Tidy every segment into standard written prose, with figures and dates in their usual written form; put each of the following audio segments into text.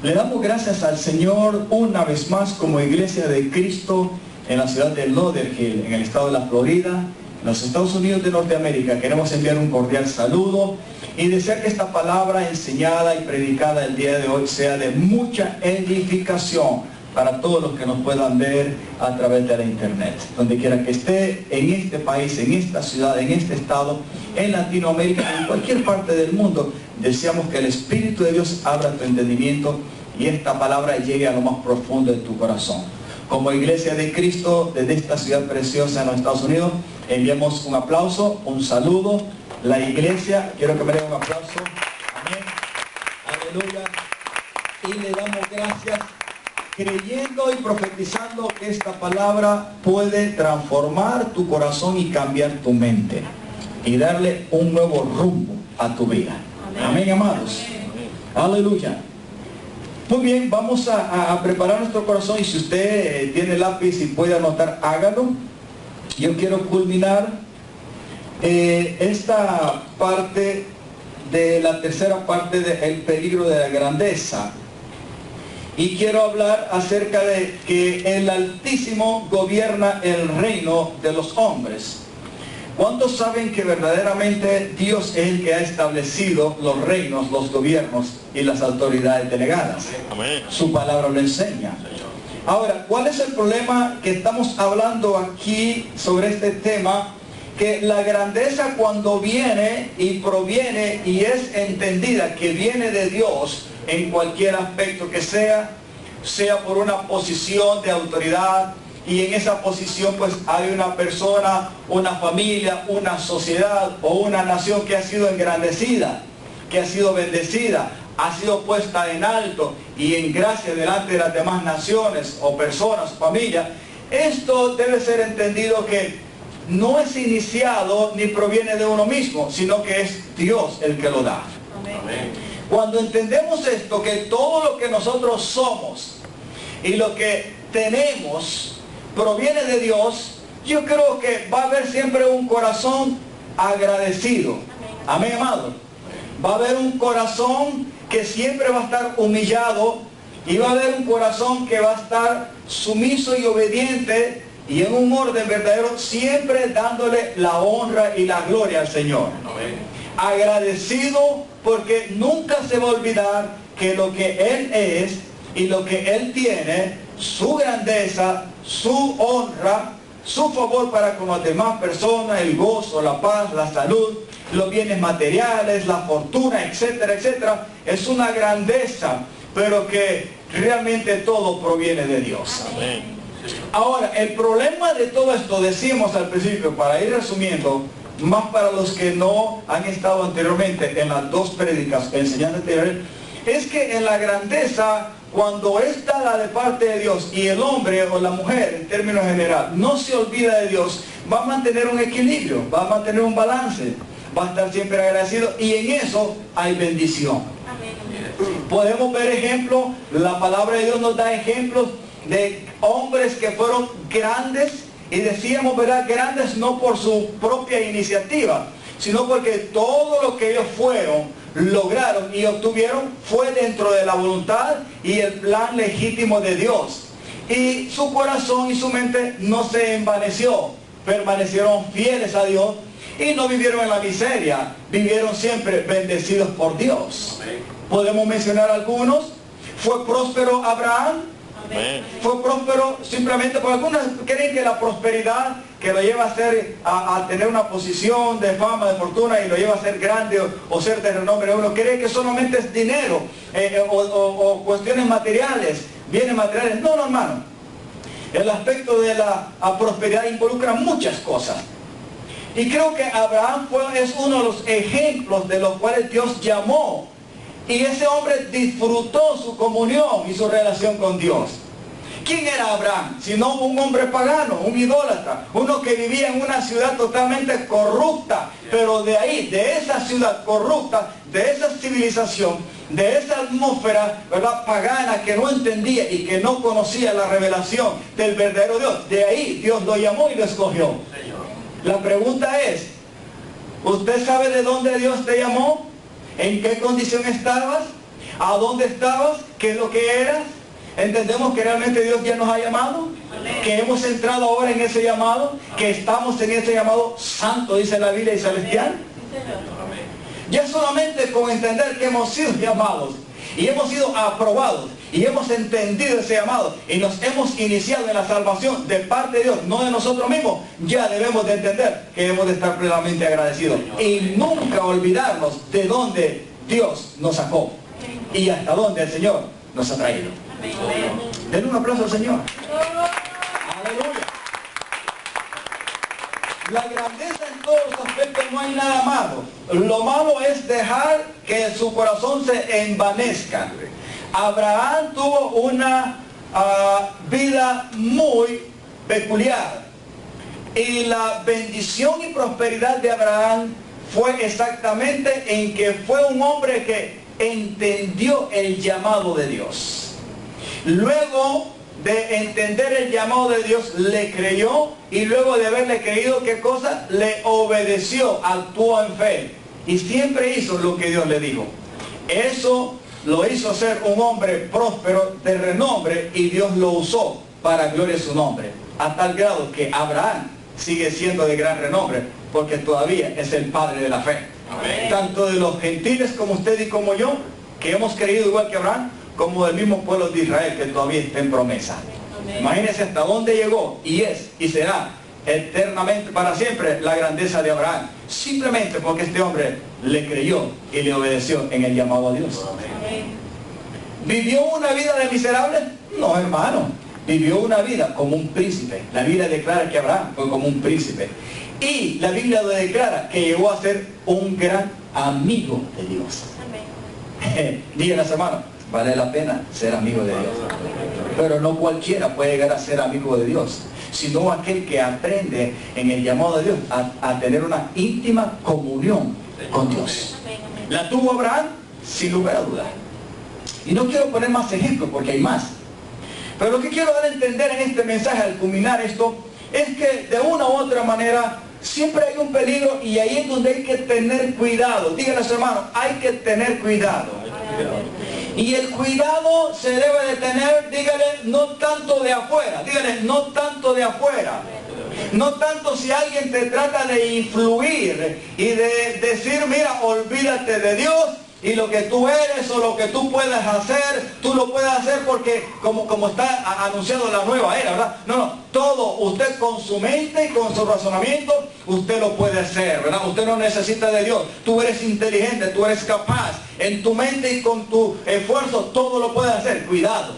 Le damos gracias al Señor una vez más como Iglesia de Cristo en la ciudad de Lauderhill, en el estado de la Florida, en los Estados Unidos de Norteamérica. Queremos enviar un cordial saludo y desear que esta palabra enseñada y predicada el día de hoy sea de mucha edificación para todos los que nos puedan ver a través de la internet. Donde quiera que esté, en este país, en esta ciudad, en este estado, en Latinoamérica, en cualquier parte del mundo, deseamos que el Espíritu de Dios abra tu entendimiento y esta palabra llegue a lo más profundo de tu corazón. Como Iglesia de Cristo, desde esta ciudad preciosa en los Estados Unidos, enviamos un aplauso, un saludo. La iglesia, quiero que me den un aplauso. Amén. Aleluya. Y le damos gracias, creyendo y profetizando que esta palabra puede transformar tu corazón y cambiar tu mente y darle un nuevo rumbo a tu vida. Amén, amados. Aleluya. Muy bien, vamos a preparar nuestro corazón, y si usted tiene lápiz y puede anotar, hágalo. Yo quiero culminar esta parte de la tercera parte del peligro de la grandeza. Y quiero hablar acerca de que el Altísimo gobierna el reino de los hombres. ¿Cuántos saben que verdaderamente Dios es el que ha establecido los reinos, los gobiernos y las autoridades delegadas? Amén. Su palabra lo enseña. Ahora, ¿cuál es el problema que estamos hablando aquí sobre este tema? Que la grandeza, cuando viene y proviene y es entendida que viene de Dios en cualquier aspecto que sea por una posición de autoridad, y en esa posición pues hay una persona, una familia, una sociedad o una nación que ha sido engrandecida, que ha sido bendecida, ha sido puesta en alto y en gracia delante de las demás naciones o personas, familias. Esto debe ser entendido que no es iniciado ni proviene de uno mismo, sino que es Dios el que lo da. Amén. Cuando entendemos esto, que todo lo que nosotros somos y lo que tenemos proviene de Dios, yo creo que va a haber siempre un corazón agradecido. Amén, amado. Va a haber un corazón que siempre va a estar humillado, y va a haber un corazón que va a estar sumiso y obediente, y en un orden verdadero, siempre dándole la honra y la gloria al Señor. Amén. Agradecido, porque nunca se va a olvidar que lo que Él es y lo que Él tiene, su grandeza, su honra, su favor para con las demás personas, el gozo, la paz, la salud, los bienes materiales, la fortuna, etcétera, etcétera, es una grandeza, pero que realmente todo proviene de Dios. Amén. Ahora, el problema de todo esto, decíamos al principio, para ir resumiendo, más para los que no han estado anteriormente en las dos prédicas enseñando anteriores, es que en la grandeza, cuando está la de parte de Dios y el hombre o la mujer en términos general no se olvida de Dios, va a mantener un equilibrio, va a mantener un balance, va a estar siempre agradecido, y en eso hay bendición. Podemos ver ejemplos, la palabra de Dios nos da ejemplos de hombres que fueron grandes, y decíamos, ¿verdad?, grandes no por su propia iniciativa, sino porque todo lo que ellos lograron y obtuvieron fue dentro de la voluntad y el plan legítimo de Dios. Y su corazón y su mente no se envaneció, permanecieron fieles a Dios y no vivieron en la miseria, vivieron siempre bendecidos por Dios. Amén. Podemos mencionar algunos. Fue próspero Abraham. Amén. Fue próspero simplemente porque algunos creen que la prosperidad que lo lleva a tener una posición de fama, de fortuna, y lo lleva a ser grande o ser de renombre, uno cree que solamente es dinero o cuestiones materiales, bienes materiales. No, no, hermano. El aspecto de la prosperidad involucra muchas cosas. Y creo que Abraham es uno de los ejemplos de los cuales Dios llamó. Y ese hombre disfrutó su comunión y su relación con Dios. ¿Quién era Abraham? Sino un hombre pagano, un idólatra, uno que vivía en una ciudad totalmente corrupta. Pero de ahí, de esa ciudad corrupta, de esa civilización, de esa atmósfera, ¿verdad?, pagana, que no entendía y que no conocía la revelación del verdadero Dios, de ahí Dios lo llamó y lo escogió. La pregunta es, ¿usted sabe de dónde Dios te llamó? ¿En qué condición estabas? ¿A dónde estabas? ¿Qué es lo que eras? ¿Entendemos que realmente Dios ya nos ha llamado? Que hemos entrado ahora en ese llamado, que estamos en ese llamado santo, dice la Biblia, y celestial. Ya solamente con entender que hemos sido llamados y hemos sido aprobados y hemos entendido ese llamado y nos hemos iniciado en la salvación de parte de Dios, no de nosotros mismos, ya debemos de entender que debemos de estar plenamente agradecidos y nunca olvidarnos de dónde Dios nos sacó y hasta dónde el Señor nos ha traído. Denle un aplauso al Señor. Aleluya. La grandeza en todos los aspectos, no hay nada malo. Lo malo es dejar que su corazón se envanezca. Abraham tuvo una vida muy peculiar. Y la bendición y prosperidad de Abraham fue exactamente en que fue un hombre que entendió el llamado de Dios. Luego de entender el llamado de Dios, le creyó, y luego de haberle creído, ¿qué cosa? Le obedeció, actuó en fe y siempre hizo lo que Dios le dijo. Eso lo hizo ser un hombre próspero, de renombre, y Dios lo usó para gloria de su nombre, a tal grado que Abraham sigue siendo de gran renombre, porque todavía es el padre de la fe. Amén. Tanto de los gentiles como usted y como yo, que hemos creído igual que Abraham, como del mismo pueblo de Israel, que todavía está en promesa. Amén. Imagínense hasta dónde llegó, y es, y será eternamente, para siempre, la grandeza de Abraham, simplemente porque este hombre le creyó y le obedeció en el llamado a Dios. Amén. ¿Vivió una vida de miserable? No, hermano. Vivió una vida como un príncipe. La Biblia declara que Abraham fue como un príncipe. Y la Biblia lo declara que llegó a ser un gran amigo de Dios. Amén. Díganos, hermano, vale la pena ser amigo de Dios. Pero no cualquiera puede llegar a ser amigo de Dios, sino aquel que aprende en el llamado de Dios a tener una íntima comunión con Dios. ¿La tuvo Abraham? Sin lugar a dudas. Y no quiero poner más ejemplos porque hay más. Pero lo que quiero dar a entender en este mensaje al culminar esto es que de una u otra manera siempre hay un peligro, y ahí es donde hay que tener cuidado. Díganle a su hermano, hay que tener cuidado. Y el cuidado se debe de tener, dígale, no tanto de afuera, dígale, no tanto de afuera. No tanto si alguien te trata de influir y de decir, mira, olvídate de Dios y lo que tú eres o lo que tú puedes hacer, tú lo puedes hacer porque como está anunciado la nueva era, ¿verdad? No, todo, usted con su mente y con su razonamiento, usted lo puede hacer, ¿verdad? Usted no necesita de Dios, tú eres inteligente, tú eres capaz, en tu mente y con tu esfuerzo todo lo puedes hacer. Cuidado,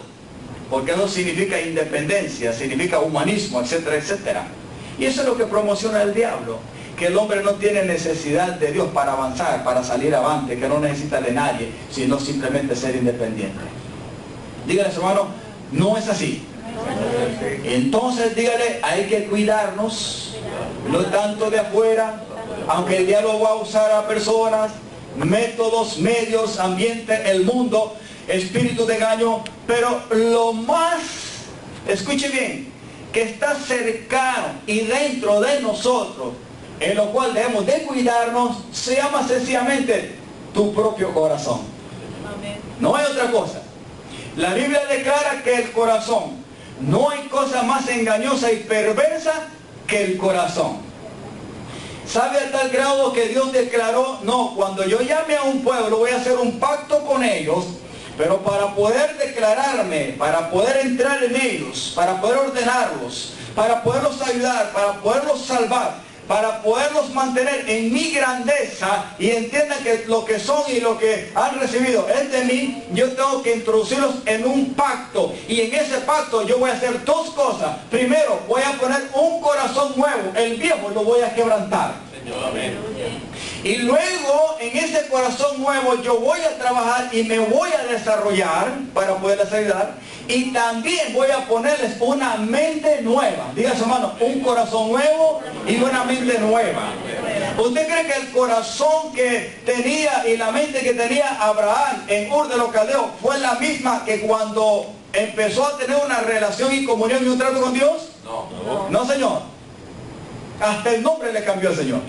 porque eso significa independencia, significa humanismo, etcétera, etcétera. Y eso es lo que promociona el diablo, que el hombre no tiene necesidad de Dios para avanzar, para salir avante, que no necesita de nadie, sino simplemente ser independiente. Dígale a su hermano, no es así. Entonces dígale, hay que cuidarnos, no tanto de afuera, aunque el diablo va a usar a personas, métodos, medios, ambiente, el mundo, espíritu de engaño, pero lo más, escuche bien, que está cercano y dentro de nosotros, en lo cual debemos de cuidarnos, se llama sencillamente tu propio corazón. Amén. No hay otra cosa. La Biblia declara que el corazón, no hay cosa más engañosa y perversa que el corazón. ¿Sabe a tal grado que Dios declaró, no, cuando yo llame a un pueblo voy a hacer un pacto con ellos, pero para poder declararme, para poder entrar en ellos, para poder ordenarlos, para poderlos ayudar, para poderlos salvar, para poderlos mantener en mi grandeza y entiendan que lo que son y lo que han recibido es de mí, yo tengo que introducirlos en un pacto, y en ese pacto yo voy a hacer dos cosas. Primero, voy a poner un corazón nuevo, el viejo lo voy a quebrantar. Señor, amén. Y luego en ese corazón nuevo yo voy a trabajar y me voy a desarrollar para poderles ayudar, y también voy a ponerles una mente nueva. Diga a su hermano, un corazón nuevo y una mente nueva. ¿Usted cree que el corazón que tenía y la mente que tenía Abraham en Ur de los Caldeos fue la misma que cuando empezó a tener una relación y comunión y un trato con Dios? No, señor. Hasta el nombre le cambió el Señor.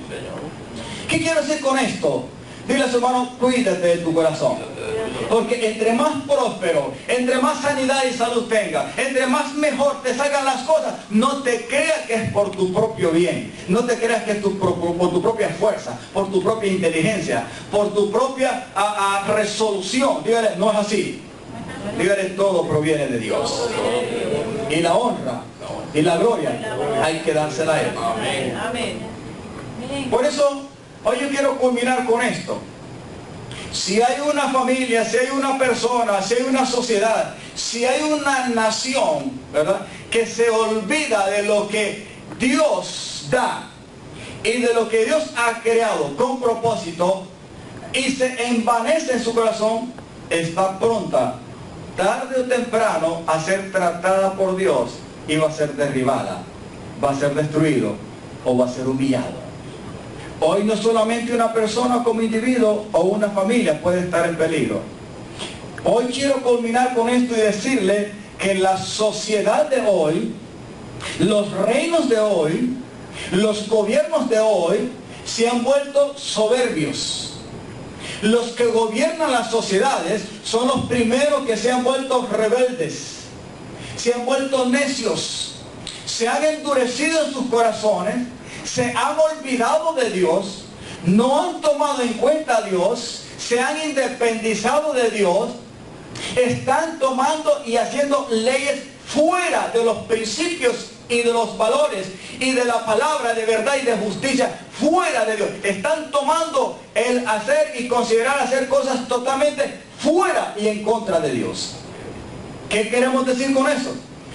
¿Qué quiero decir con esto? Dile a su hermano, cuídate de tu corazón. Porque entre más próspero, entre más sanidad y salud tenga, entre más mejor te salgan las cosas, no te creas que es por tu propio bien, no te creas que es por tu propia fuerza, por tu propia inteligencia, por tu propia resolución. Dígale, no es así. Dígale, todo proviene de Dios. Y la honra y la gloria hay que dársela a Él. Por eso, hoy yo quiero culminar con esto. Si hay una familia, si hay una persona, si hay una sociedad, si hay una nación, ¿verdad?, que se olvida de lo que Dios da y de lo que Dios ha creado con propósito y se envanece en su corazón, está pronta, tarde o temprano, a ser tratada por Dios y va a ser derribada, va a ser destruido o va a ser humillado. Hoy no solamente una persona como individuo o una familia puede estar en peligro. Hoy quiero culminar con esto y decirle que la sociedad de hoy, los reinos de hoy, los gobiernos de hoy se han vuelto soberbios. Los que gobiernan las sociedades son los primeros que se han vuelto rebeldes, se han vuelto necios, se han endurecido en sus corazones, se han olvidado de Dios, no han tomado en cuenta a Dios, se han independizado de Dios, están tomando y haciendo leyes fuera de los principios y de los valores y de la palabra de verdad y de justicia, fuera de Dios. Están tomando el hacer y considerar hacer cosas totalmente fuera y en contra de Dios. ¿Qué queremos decir con eso?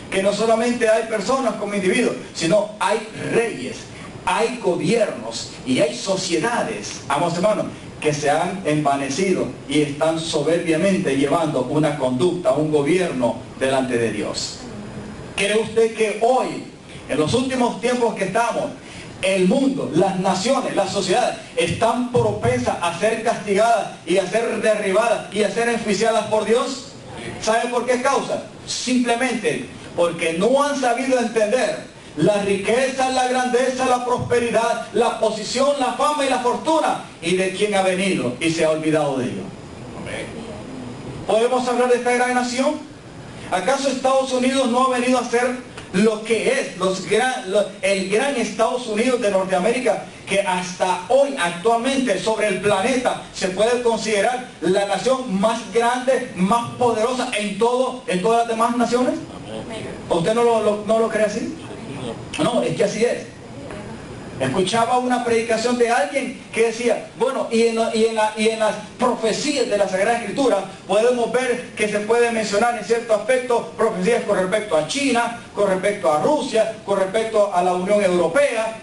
Que no solamente hay personas como individuos, sino hay reyes, hay gobiernos y hay sociedades, amados hermanos, que se han envanecido y están soberbiamente llevando una conducta, un gobierno delante de Dios. ¿Cree usted que hoy, en los últimos tiempos que estamos, el mundo, las naciones, las sociedades están propensas a ser castigadas y a ser derribadas y a ser enjuiciadas por Dios? ¿Sabe por qué causa? Simplemente porque no han sabido entender la riqueza, la grandeza, la prosperidad, la posición, la fama y la fortuna, y de quién ha venido y se ha olvidado de ello. ¿Podemos hablar de esta gran nación? ¿Acaso Estados Unidos no ha venido a ser lo que es el gran Estados Unidos de Norteamérica, que hasta hoy actualmente sobre el planeta se puede considerar la nación más grande, más poderosa en todas las demás naciones? ¿Usted no lo cree así? No, es que así es. Escuchaba una predicación de alguien que decía, bueno, y en las profecías de la Sagrada Escritura podemos ver que se puede mencionar en cierto aspecto profecías con respecto a China, con respecto a Rusia, con respecto a la Unión Europea,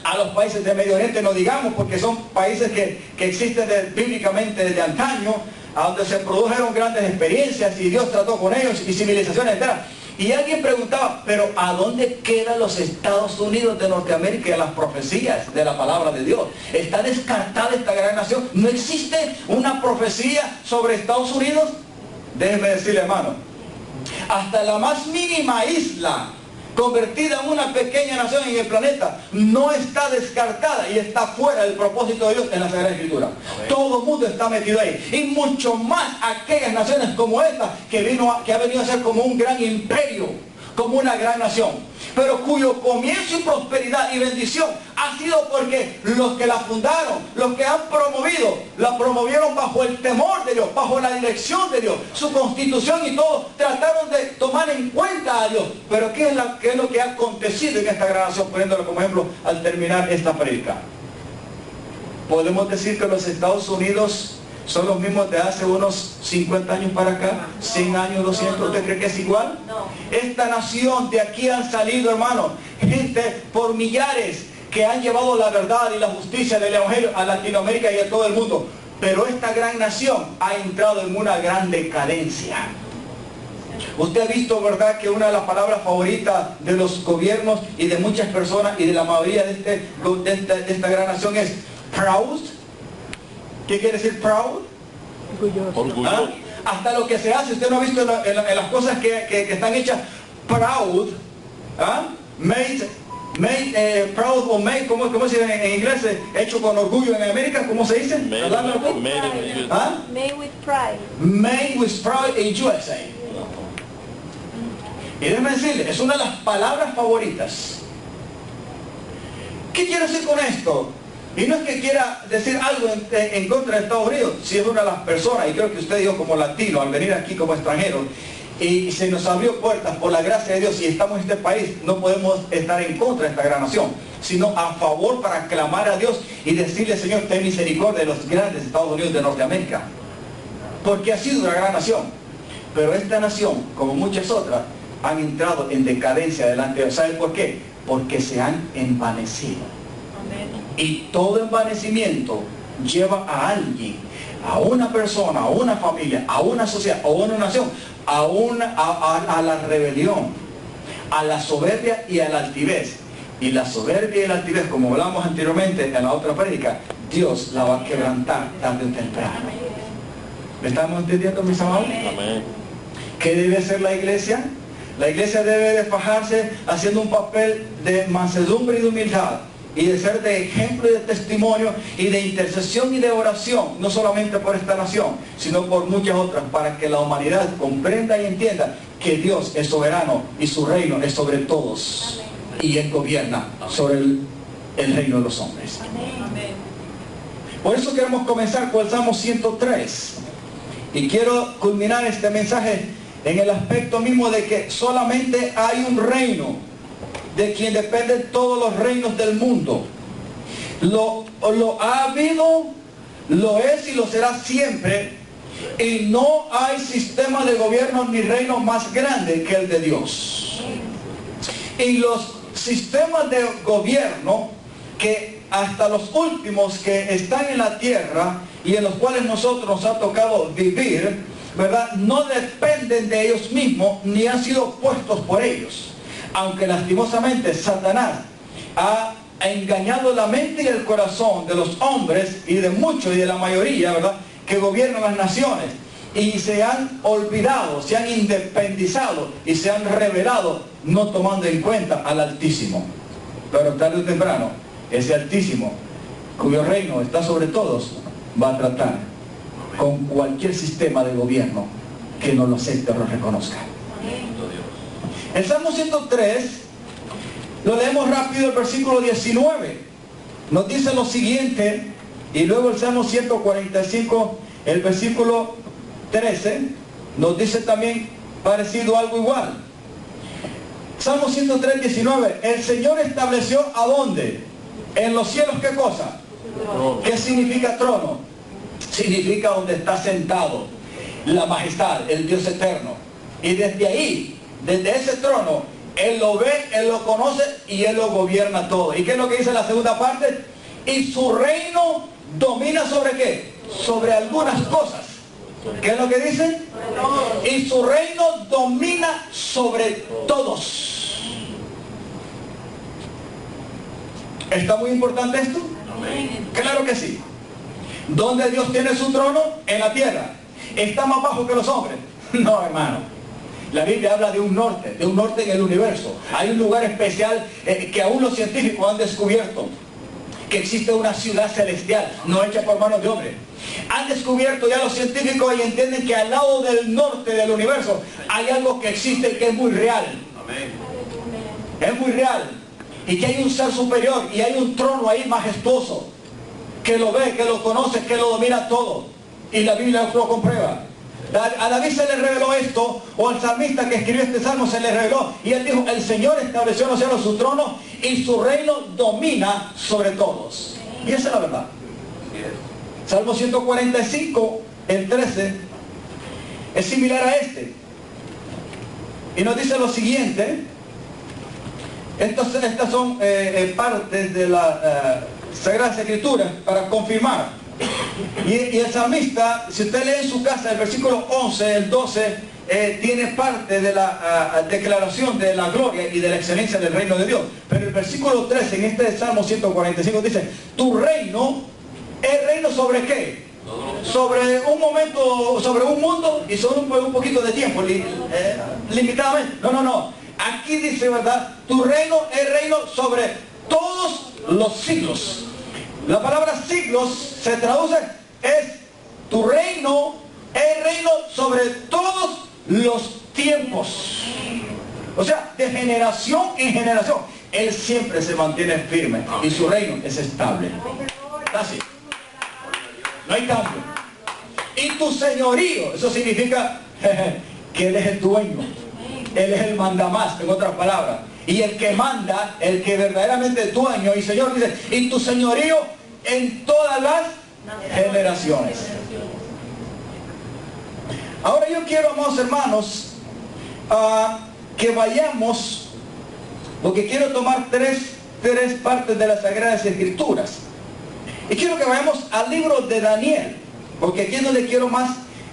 a los países de Medio Oriente, no digamos, porque son países que existen bíblicamente desde antaño, a donde se produjeron grandes experiencias y Dios trató con ellos y civilizaciones enteras. Y alguien preguntaba, pero ¿a dónde quedan los Estados Unidos de Norteamérica y las profecías de la palabra de Dios? ¿Está descartada esta gran nación? ¿No existe una profecía sobre Estados Unidos? Déjeme decirle, hermano, hasta la más mínima isla convertida en una pequeña nación en el planeta no está descartada y está fuera del propósito de Dios en la Sagrada Escritura. Todo el mundo está metido ahí, y mucho más aquellas naciones como esta que ha venido a ser como un gran imperio, como una gran nación, pero cuyo comienzo y prosperidad y bendición ha sido porque los que la fundaron, los que han promovido, la promovieron bajo el temor de Dios, bajo la dirección de Dios, su constitución y todo, trataron de tomar en cuenta a Dios. Pero ¿qué es lo que ha acontecido en esta gran nación? Poniéndolo como ejemplo al terminar esta predica. Podemos decir que los Estados Unidos son los mismos de hace unos 50 años para acá, 100 años, 200, ¿usted cree que es igual? No. Esta nación, de aquí han salido, hermanos, gente por millares que han llevado la verdad y la justicia del Evangelio a Latinoamérica y a todo el mundo. Pero esta gran nación ha entrado en una gran decadencia. Usted ha visto, ¿verdad?, que una de las palabras favoritas de los gobiernos y de muchas personas y de la mayoría de esta gran nación es proud. ¿Qué quiere decir proud? Orgulloso. ¿Ah? Hasta lo que se hace, usted no ha visto en las cosas que están hechas proud, ¿ah? Made made proud o made, ¿cómo se dice en inglés? Hecho con orgullo en América, ¿cómo se dice? Made with pride. Made with pride in USA. Y déjeme decirle, es una de las palabras favoritas. ¿Qué quiero decir con esto? Y no es que quiera decir algo en contra de Estados Unidos, si es una de las personas, y creo que usted dijo como latino, al venir aquí como extranjero, y se nos abrió puertas por la gracia de Dios y estamos en este país, no podemos estar en contra de esta gran nación, sino a favor para clamar a Dios y decirle, Señor, ten misericordia de los grandes Estados Unidos de Norteamérica, porque ha sido una gran nación. Pero esta nación, como muchas otras, han entrado en decadencia delante de Dios. ¿Saben por qué? Porque se han envanecido. Y todo envanecimiento lleva a alguien, a una persona, a una familia, a una sociedad, a una nación, a la rebelión, a la soberbia y a la altivez. Y la soberbia y la altivez, como hablamos anteriormente en la otra prédica, Dios la va a quebrantar tarde o temprano. ¿Me estamos entendiendo, mis amados? Amén. ¿Qué debe hacer la iglesia? La iglesia debe de fajarse haciendo un papel de mansedumbre y de humildad, y de ser de ejemplo y de testimonio y de intercesión y de oración, no solamente por esta nación, sino por muchas otras, para que la humanidad comprenda y entienda que Dios es soberano y su reino es sobre todos. Y Él gobierna sobre el reino de los hombres. Por eso queremos comenzar con el Salmo 103. Y quiero culminar este mensaje en el aspecto mismo de que solamente hay un reino de quien dependen todos los reinos del mundo. Lo ha habido, lo es y lo será siempre. Y no hay sistema de gobierno ni reino más grande que el de Dios. Y los sistemas de gobierno que hasta los últimos que están en la tierra y en los cuales nosotros nos ha tocado vivir, ¿verdad?, no dependen de ellos mismos ni han sido puestos por ellos. Aunque lastimosamente Satanás ha engañado la mente y el corazón de los hombres y de muchos y de la mayoría, ¿verdad?, que gobiernan las naciones, y se han olvidado, se han independizado y se han rebelado, no tomando en cuenta al Altísimo. Pero tarde o temprano, ese Altísimo, cuyo reino está sobre todos, va a tratar con cualquier sistema de gobierno que no lo acepte o lo reconozca. El Salmo 103, lo leemos rápido, el versículo 19. Nos dice lo siguiente, y luego el Salmo 145, el versículo 13, nos dice también parecido, algo igual. Salmo 103, 19. El Señor estableció ¿a dónde? En los cielos, ¿qué cosa? ¿Qué significa trono? Significa donde está sentado la majestad, el Dios eterno. Y desde ahí, desde ese trono, Él lo ve, Él lo conoce y Él lo gobierna todo. ¿Y qué es lo que dice la segunda parte? Y su reino domina ¿sobre qué? Sobre algunas cosas. ¿Qué es lo que dice? Y su reino domina sobre todos. ¿Está muy importante esto? Claro que sí. ¿Dónde Dios tiene su trono? En la tierra. ¿Está más bajo que los hombres? No, hermano. La Biblia habla de un norte en el universo. Hay un lugar especial que aún los científicos han descubierto, que existe una ciudad celestial, no hecha por manos de hombre. Han descubierto ya los científicos y entienden que al lado del norte del universo hay algo que existe y que es muy real. Es muy real. Y que hay un ser superior y hay un trono ahí majestuoso, que lo ve, que lo conoce, que lo domina todo. Y la Biblia lo comprueba. A David se le reveló esto, o al salmista que escribió este salmo se le reveló, y él dijo: el Señor estableció en los cielos su trono y su reino domina sobre todos. Y esa es la verdad. Salmo 145, el 13, es similar a este. Y nos dice lo siguiente. Estas son partes de la Sagrada Escritura para confirmar. Y el salmista, si usted lee en su casa el versículo 11, el 12, tiene parte de la declaración de la gloria y de la excelencia del reino de Dios. Pero el versículo 13 en este Salmo 145 dice: tu reino es reino ¿sobre qué? Sobre un momento, sobre un mundo y sobre un poquito de tiempo, limitadamente. No. Aquí dice, ¿verdad? Tu reino es reino sobre todos los siglos. La palabra siglos se traduce, es tu reino es reino sobre todos los tiempos. O sea, de generación en generación. Él siempre se mantiene firme y su reino es estable. Así. No hay cambio. Y tu señorío, eso significa que Él es el dueño. Él es el mandamás, en otras palabras. Y el que manda, el que verdaderamente es dueño y Señor, dice, y tu señorío en todas las generaciones. Ahora yo quiero, amados hermanos, que vayamos, porque quiero tomar tres partes de las Sagradas Escrituras. Y quiero que vayamos al libro de Daniel, porque aquí no le quiero más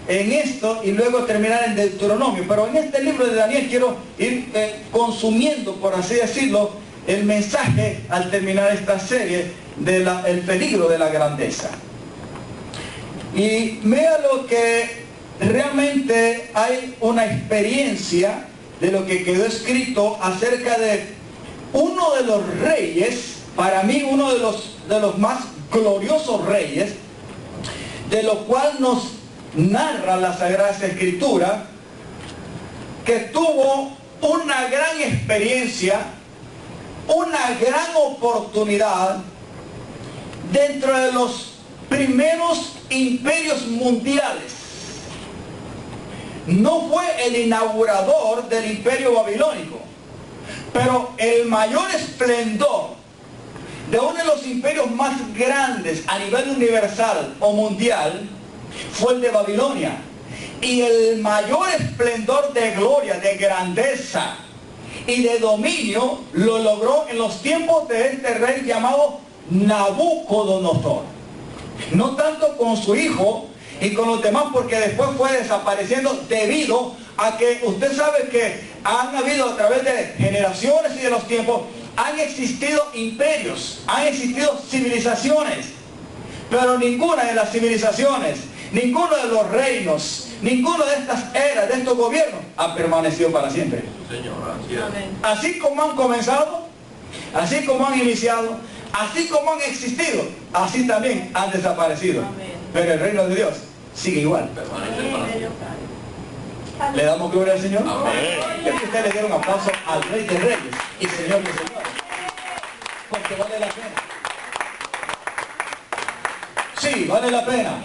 en esto y luego terminar en Deuteronomio. Pero en este libro de Daniel quiero ir consumiendo, por así decirlo, el mensaje al terminar esta serie del peligro de la grandeza. Y vea lo que realmente hay una experiencia de lo que quedó escrito acerca de uno de los reyes, para mí uno de los más gloriosos reyes, de lo cual nos narra la Sagrada Escritura, que tuvo una gran experiencia, una gran oportunidad dentro de los primeros imperios mundiales. No fue el inaugurador del imperio babilónico, pero el mayor esplendor de uno de los imperios más grandes a nivel universal o mundial fue el de Babilonia. Y el mayor esplendor de gloria, de grandeza y de dominio lo logró en los tiempos de este rey llamado Nabucodonosor. No tanto con su hijo y con los demás, porque después fue desapareciendo debido a que usted sabe que han habido a través de generaciones y de los tiempos, han existido imperios, han existido civilizaciones, pero ninguna de las civilizaciones, ninguno de los reinos, ninguno de estas eras, de estos gobiernos, ha permanecido para siempre. Así como han comenzado, así como han iniciado, así como han existido, así también han desaparecido. Pero el reino de Dios sigue igual. ¿Le damos gloria al Señor? Es que usted le diera un aplauso al Rey de Reyes y Señor de Señores, porque vale la pena. Sí, vale la pena.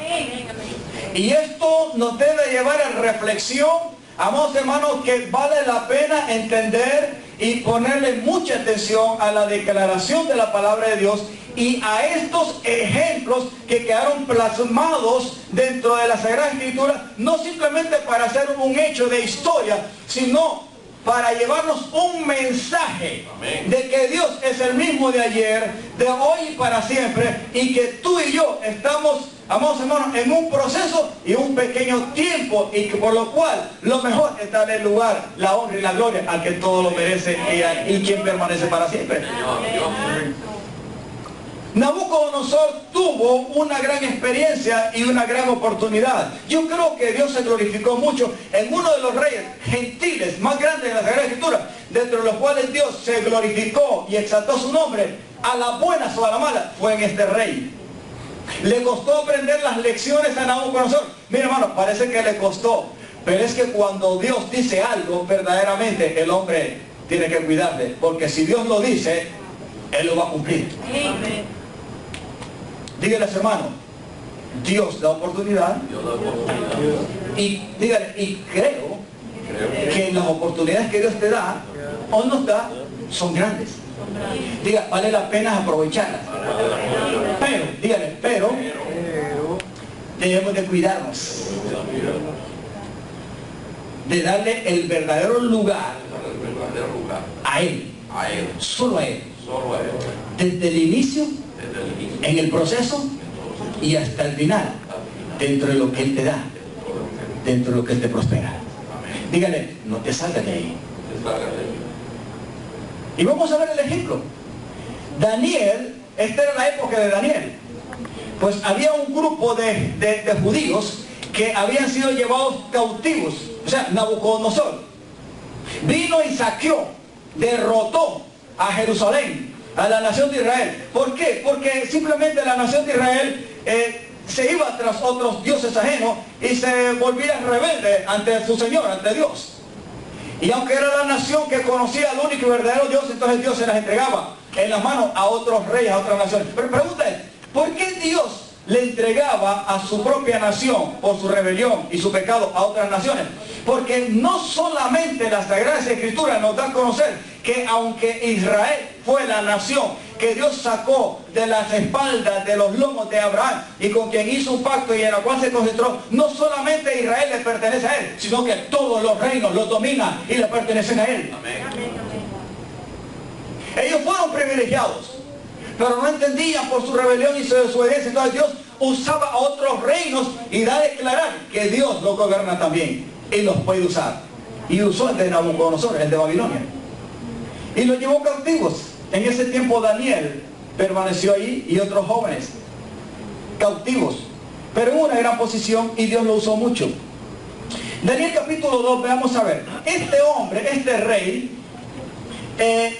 Y esto nos debe llevar a reflexión, amados hermanos, que vale la pena entender y ponerle mucha atención a la declaración de la palabra de Dios y a estos ejemplos que quedaron plasmados dentro de la Sagrada Escritura, no simplemente para hacer un hecho de historia, sino para llevarnos un mensaje de que Dios es el mismo de ayer, de hoy y para siempre, y que tú y yo estamos, amados hermanos, en un proceso y un pequeño tiempo, y que por lo cual lo mejor es darle el lugar, la honra y la gloria al que todo lo merece y quien permanece para siempre. Nabucodonosor tuvo una gran experiencia y una gran oportunidad. Yo creo que Dios se glorificó mucho en uno de los reyes gentiles más grandes de la Sagrada Escritura, dentro de los cuales Dios se glorificó y exaltó su nombre, a las buenas o a la mala, fue en este rey. Le costó aprender las lecciones a Nabucodonosor. Mira, hermano, parece que le costó, pero es que cuando Dios dice algo, verdaderamente el hombre tiene que cuidarle, porque si Dios lo dice, Él lo va a cumplir. Amén. Dígales, hermano, Dios da oportunidad. Y dígale, y creo que las oportunidades que Dios te da o nos da son grandes. Diga, vale la pena aprovecharlas. Pero, dígale, pero debemos de cuidarnos, de darle el verdadero lugar a Él, solo a Él, desde el inicio, en el proceso y hasta el final, dentro de lo que Él te da, dentro de lo que Él te prospera. Dígale, no te salgas de ahí. Y vamos a ver el ejemplo. Daniel, esta era la época de Daniel. Pues había un grupo de judíos que habían sido llevados cautivos. O sea, Nabucodonosor Vino y saqueó, derrotó a Jerusalén, a la nación de Israel. ¿Por qué? Porque simplemente la nación de Israel se iba tras otros dioses ajenos y se volvía rebelde ante su Señor, ante Dios. Y aunque era la nación que conocía al único y verdadero Dios, entonces Dios se las entregaba en las manos a otros reyes, a otras naciones. Pero pregunta es, ¿por qué Dios le entregaba a su propia nación por su rebelión y su pecado a otras naciones? Porque no solamente la Sagrada Escritura nos da a conocer que aunque Israel fue la nación que Dios sacó de las espaldas, de los lomos de Abraham y con quien hizo un pacto y en la cual se concentró, no solamente Israel le pertenece a él, sino que todos los reinos los dominan y le pertenecen a él. Amén. Ellos fueron privilegiados, pero no entendían por su rebelión y su desobediencia. Entonces Dios usaba a otros reinos y da a declarar que Dios los gobierna también y los puede usar. Y usó el de Nabucodonosor, el de Babilonia, y los llevó cautivos. En ese tiempo Daniel permaneció ahí y otros jóvenes cautivos, pero en una gran posición, y Dios lo usó mucho. Daniel capítulo 2, veamos a ver. Este hombre, este rey,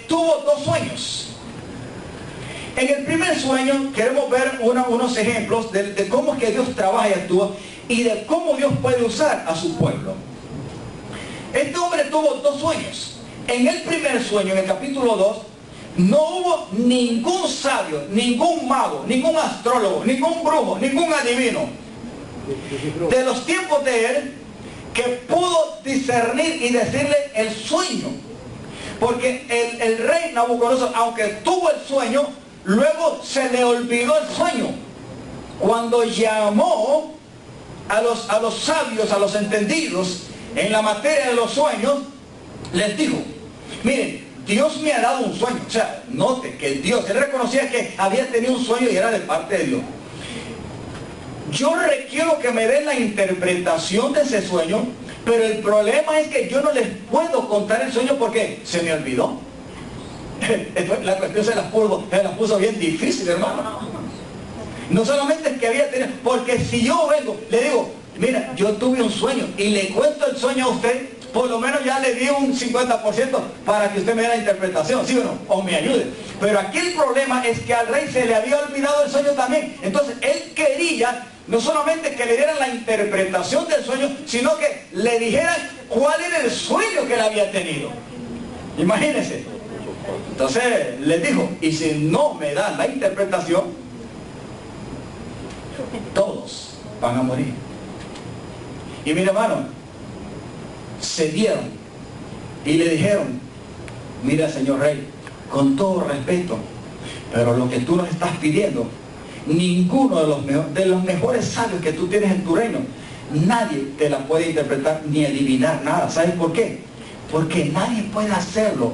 tuvo dos sueños. En el primer sueño queremos ver unos ejemplos de cómo es que Dios trabaja y actúa y de cómo Dios puede usar a su pueblo. Este hombre tuvo dos sueños. En el primer sueño, en el capítulo 2, no hubo ningún sabio, ningún mago, ningún astrólogo, ningún brujo, ningún adivino de los tiempos de él que pudo discernir y decirle el sueño. Porque el rey Nabucodonosor, aunque tuvo el sueño, luego se le olvidó el sueño. Cuando llamó a los sabios, a los entendidos en la materia de los sueños, les dijo, miren, Dios me ha dado un sueño. O sea, note que Dios, él reconocía que había tenido un sueño y era de parte de Dios. Yo requiero que me den la interpretación de ese sueño, pero el problema es que yo no les puedo contar el sueño porque se me olvidó. La cuestión se las puso bien difícil, hermano. No solamente es que había tenido, porque si yo vengo, le digo, mira, yo tuve un sueño y le cuento el sueño a usted, por lo menos ya le di un 50% para que usted me dé la interpretación, ¿sí o no? O me ayude. Pero aquí el problema es que al rey se le había olvidado el sueño también. Entonces él quería no solamente que le dieran la interpretación del sueño, sino que le dijeran cuál era el sueño que él había tenido. Imagínense. Entonces les dijo, y si no me dan la interpretación, todos van a morir. Y mire, hermano, se dieron y le dijeron, mira, señor rey, con todo respeto, pero lo que tú nos estás pidiendo, ninguno de los mejores sabios que tú tienes en tu reino, nadie te la puede interpretar ni adivinar nada. ¿Sabes por qué? Porque nadie puede hacerlo.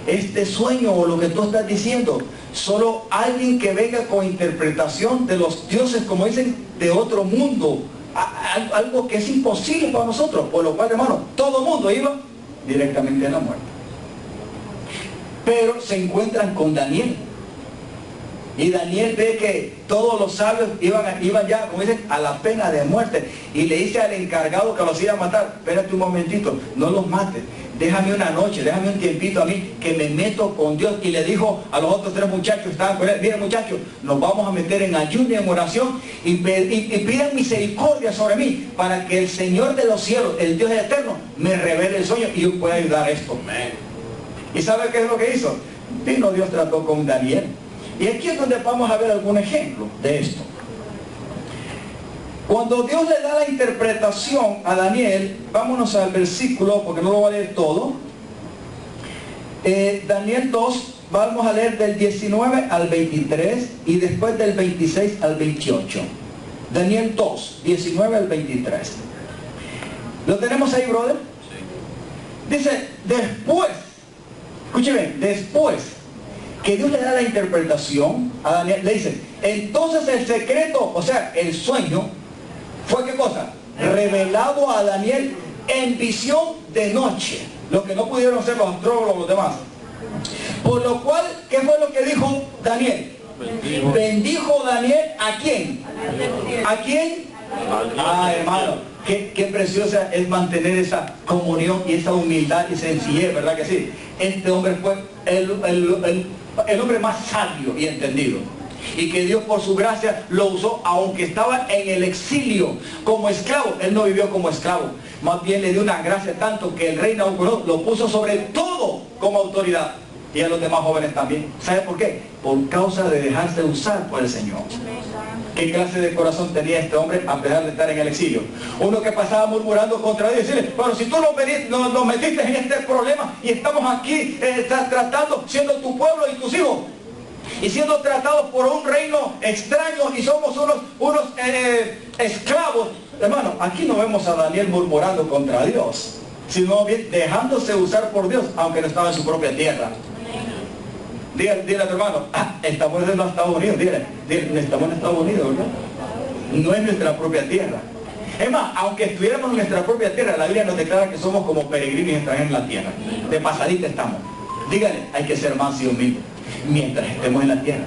Este sueño o lo que tú estás diciendo, solo alguien que venga con interpretación de los dioses, como dicen, de otro mundo, algo que es imposible para nosotros. Por lo cual, hermano, todo el mundo iba directamente a la muerte. Pero se encuentran con Daniel, y Daniel ve que todos los sabios iban ya, como dicen, a la pena de muerte, y le dice al encargado que los iba a matar, espérate un momentito, no los mates, déjame una noche, déjame un tiempito a mí, que me meto con Dios. Y le dijo a los otros tres muchachos que estaban con él, miren muchachos, nos vamos a meter en ayuno y en oración, y pidan misericordia sobre mí, para que el Señor de los cielos, el Dios eterno, me revele el sueño y yo pueda ayudar a esto. ¿Y sabe qué es lo que hizo? Vino Dios, trató con Daniel. Y aquí es donde vamos a ver algún ejemplo de esto. Cuando Dios le da la interpretación a Daniel, vámonos al versículo, porque no lo voy a leer todo. Daniel 2, vamos a leer del 19 al 23 y después del 26 al 28. Daniel 2, 19 al 23. ¿Lo tenemos ahí, brother? Sí. Dice, después, escúcheme, después que Dios le da la interpretación a Daniel, le dice, entonces el secreto, o sea, el sueño, ¿fue qué cosa? Revelado a Daniel en visión de noche, lo que no pudieron hacer los astrólogos, los demás. Por lo cual, ¿qué fue lo que dijo Daniel? Bendijo Daniel, ¿a quién? ¿A quién? Hermano, qué preciosa es mantener esa comunión y esa humildad y sencillez, ¿verdad que sí? Este hombre fue el hombre más sabio y entendido. Y que Dios por su gracia lo usó, aunque estaba en el exilio como esclavo. Él no vivió como esclavo, más bien le dio una gracia tanto que el rey Nabucodonosor lo puso sobre todo como autoridad, y a los demás jóvenes también. ¿Sabe por qué? Por causa de dejarse usar por el Señor. ¿Qué clase de corazón tenía este hombre a pesar de estar en el exilio? Uno que pasaba murmurando contra Dios y decirle, pero si tú nos metiste en este problema y estamos aquí tratando, siendo tu pueblo y tus hijos, y siendo tratados por un reino extraño y somos unos esclavos. Hermano, aquí no vemos a Daniel murmurando contra Dios, sino bien dejándose usar por Dios, aunque no estaba en su propia tierra. Dile a tu hermano, estamos en los Estados Unidos, dile, estamos en Estados Unidos, ¿verdad? No es nuestra propia tierra. Es más, aunque estuviéramos en nuestra propia tierra, la Biblia nos declara que somos como peregrinos y extranjeros en la tierra. De pasadita estamos. Dígale, hay que ser manso y humilde mientras estemos en la tierra.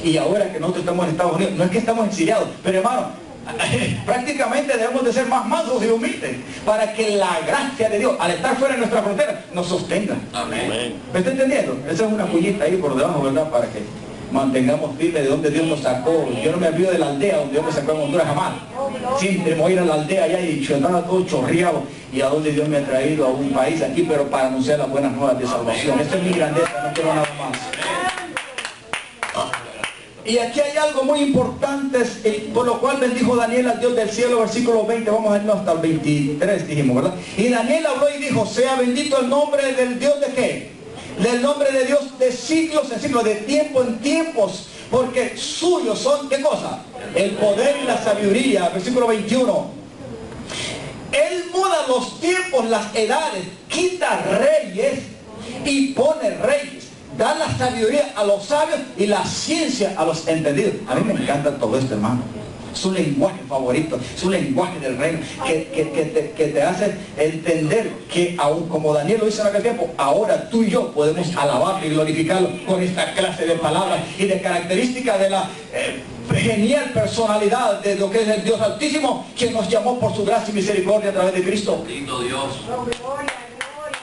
Y ahora que nosotros estamos en Estados Unidos, no es que estamos exiliados, pero hermano, prácticamente debemos de ser más mansos y humildes para que la gracia de Dios, al estar fuera de nuestra frontera, nos sostenga. Amén. ¿Me está entendiendo? Esa es una puñita ahí por debajo, ¿verdad? Para que mantengamos firme de donde Dios nos sacó. Yo no me olvido de la aldea donde Dios me sacó en Honduras jamás. Siempre me voy a ir a la aldea allá y yo estaba todo chorreado, y a donde Dios me ha traído a un país aquí, pero para anunciar las buenas nuevas de salvación. Esa es mi grandeza, no quiero nada más. Y aquí hay algo muy importante, por lo cual bendijo Daniel al Dios del cielo, versículo 20, vamos a irnos hasta el 23, dijimos, ¿verdad? Y Daniel habló y dijo, sea bendito el nombre del Dios de ¿qué? Del nombre de Dios de siglos en siglos, de tiempo en tiempos, porque suyos son, ¿qué cosa? El poder y la sabiduría, versículo 21. Él muda los tiempos, las edades, quita reyes y pone reyes. Da la sabiduría a los sabios y la ciencia a los entendidos. A mí me encanta todo esto, hermano. Su lenguaje favorito, su lenguaje del reino, que te hace entender que aún como Daniel lo hizo en aquel tiempo, ahora tú y yo podemos alabarlo y glorificarlo con esta clase de palabras y de características de la genial personalidad de lo que es el Dios Altísimo, quien nos llamó por su gracia y misericordia a través de Cristo. Lindo Dios.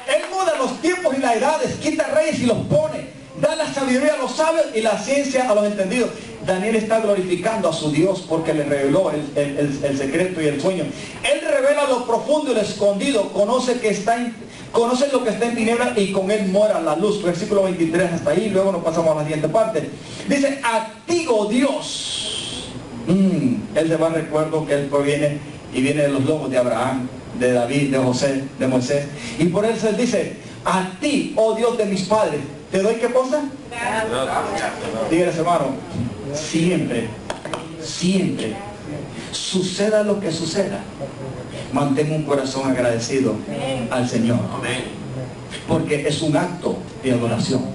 Él muda los tiempos y las edades, quita reyes y los pone, da la sabiduría a los sabios y la ciencia a los entendidos. Daniel está glorificando a su Dios porque le reveló el secreto y el sueño. Él revela lo profundo y lo escondido, conoce lo que está en tinieblas y con él mora la luz. Versículo 23 hasta ahí, luego nos pasamos a la siguiente parte. Dice, a ti, oh Dios. Él se va a recuerdo que él proviene y viene de los lomos de Abraham, de David, de José, de Moisés. Y por eso él dice, a ti, oh Dios de mis padres, ¿te doy qué cosa? Dígales, hermano, siempre, suceda lo que suceda, mantenga un corazón agradecido al Señor. Porque es un acto de adoración.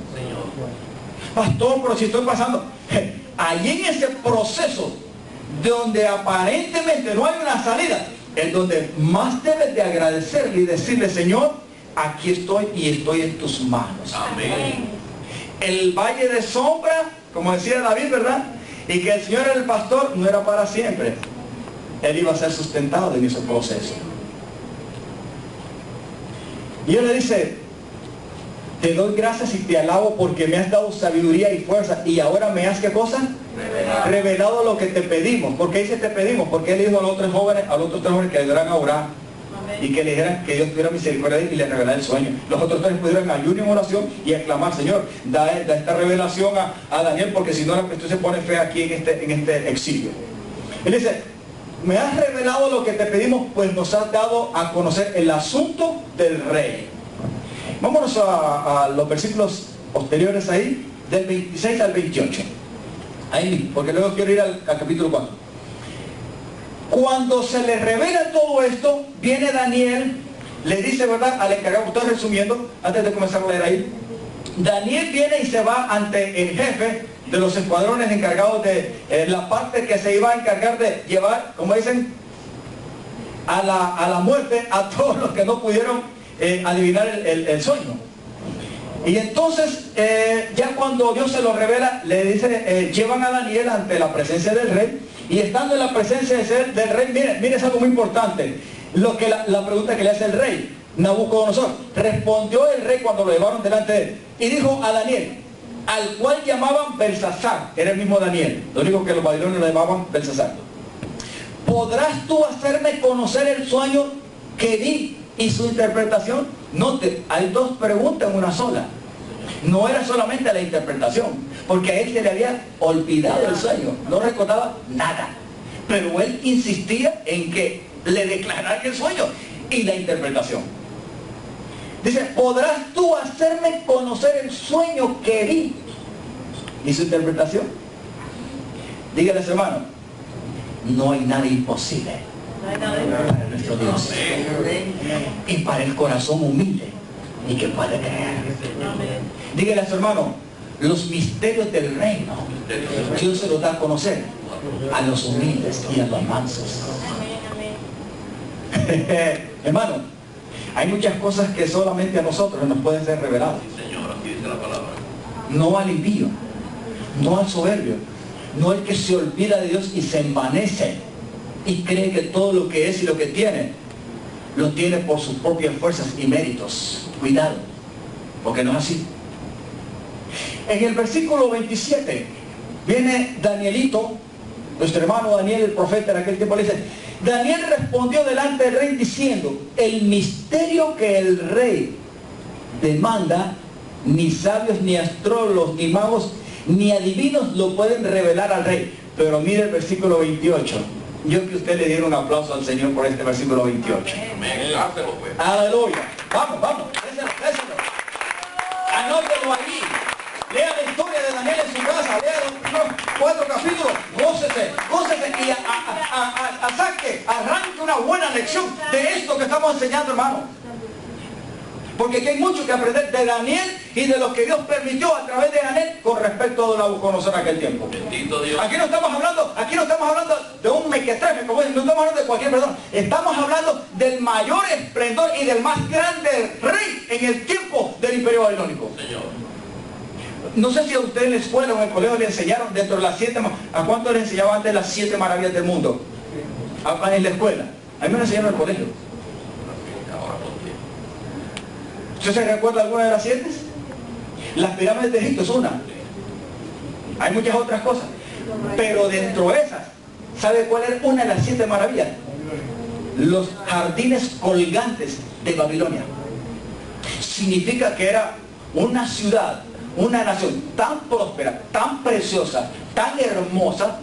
Pastor, pero si estoy pasando, allí en ese proceso donde aparentemente no hay una salida, es donde más debes de agradecerle y decirle, Señor, aquí estoy y estoy en tus manos. Amén. El valle de sombra, como decía David, ¿verdad? Y que el Señor era el pastor, no era para siempre. Él iba a ser sustentado en ese proceso. Y él le dice, te doy gracias y te alabo porque me has dado sabiduría y fuerza, y ahora me has, ¿qué cosa? Revelado lo que te pedimos. ¿Por qué dice te pedimos? Porque él dijo a los otros tres jóvenes que ayudaran a orar y que le dijeran que Dios tuviera misericordia y le revelara el sueño. Los otros tres pudieron ayuno en oración y aclamar, Señor, da esta revelación a Daniel, porque si no la cuestión se pone fea aquí en este exilio. Él dice, me has revelado lo que te pedimos, pues nos has dado a conocer el asunto del rey. Vámonos a los versículos posteriores ahí, del 26 al 28. Ahí, porque luego quiero ir al capítulo 4. Cuando se le revela todo esto, viene Daniel, le dice, ¿verdad?, al encargado, estoy resumiendo, antes de comenzar a leer ahí. Daniel viene y se va ante el jefe de los escuadrones encargados de la parte que se iba a encargar de llevar, como dicen, a la muerte a todos los que no pudieron adivinar el sueño. Y entonces, ya cuando Dios se lo revela, le dice, llevan a Daniel ante la presencia del rey, Y estando en la presencia del rey, miren, es algo muy importante. La pregunta que le hace el rey, Nabucodonosor. Respondió el rey cuando lo llevaron delante de él. Y dijo a Daniel, al cual llamaban Belsasar, era el mismo Daniel, lo único que los babilonios lo llamaban Belsasar. ¿Podrás tú hacerme conocer el sueño que vi y su interpretación? Note, hay dos preguntas en una sola. No era solamente la interpretación, porque a él se le había olvidado el sueño, no recordaba nada. Pero él insistía en que le declararan el sueño y la interpretación. Dice, ¿podrás tú hacerme conocer el sueño que vi y su interpretación? Dígale a su hermano, no hay nada imposible para nuestro Dios y para el corazón humilde y que puede creer. Dígale a su hermano, los misterios del reino Dios se los da a conocer a los humildes y a los mansos. Hermano, hay muchas cosas que solamente a nosotros nos pueden ser reveladas. No al impío, no al soberbio, no al que se olvida de Dios y se envanece y cree que todo lo que es y lo que tiene lo tiene por sus propias fuerzas y méritos. Cuidado, porque no es así. En el versículo 27 viene Danielito, nuestro hermano Daniel, el profeta en aquel tiempo, le dice, Daniel respondió delante del rey diciendo, el misterio que el rey demanda, ni sabios, ni astrólogos, ni magos, ni adivinos lo pueden revelar al rey. Pero mire el versículo 28. Yo que usted le diera un aplauso al Señor por este versículo 28. Aleluya. Vamos. Déselo. Anótelo ahí. Lea la historia de Daniel en su casa. Lea los primeros 4 capítulos. Gócese y arranque una buena lección de esto que estamos enseñando, hermano. Porque aquí hay mucho que aprender de Daniel y de lo que Dios permitió a través de Daniel con respecto a Nabucodonosor en aquel tiempo. Bendito Dios. Aquí no estamos hablando de un mequetrefe, como es, no estamos hablando de cualquier persona. Estamos hablando del mayor esplendor y del más grande rey en el tiempo del Imperio Babilónico. Señor. No sé si a usted en la escuela o en el colegio le enseñaron dentro de las 7, ¿a cuánto le enseñaban antes las 7 maravillas del mundo? En la escuela. A mí me lo enseñaron en el colegio. ¿Usted se recuerda alguna de las 7? Las pirámides de Egipto es una. Hay muchas otras cosas. Pero dentro de esas, ¿sabe cuál era una de las 7 maravillas? Los jardines colgantes de Babilonia. Significa que era una ciudad, una nación tan próspera, tan preciosa, tan hermosa,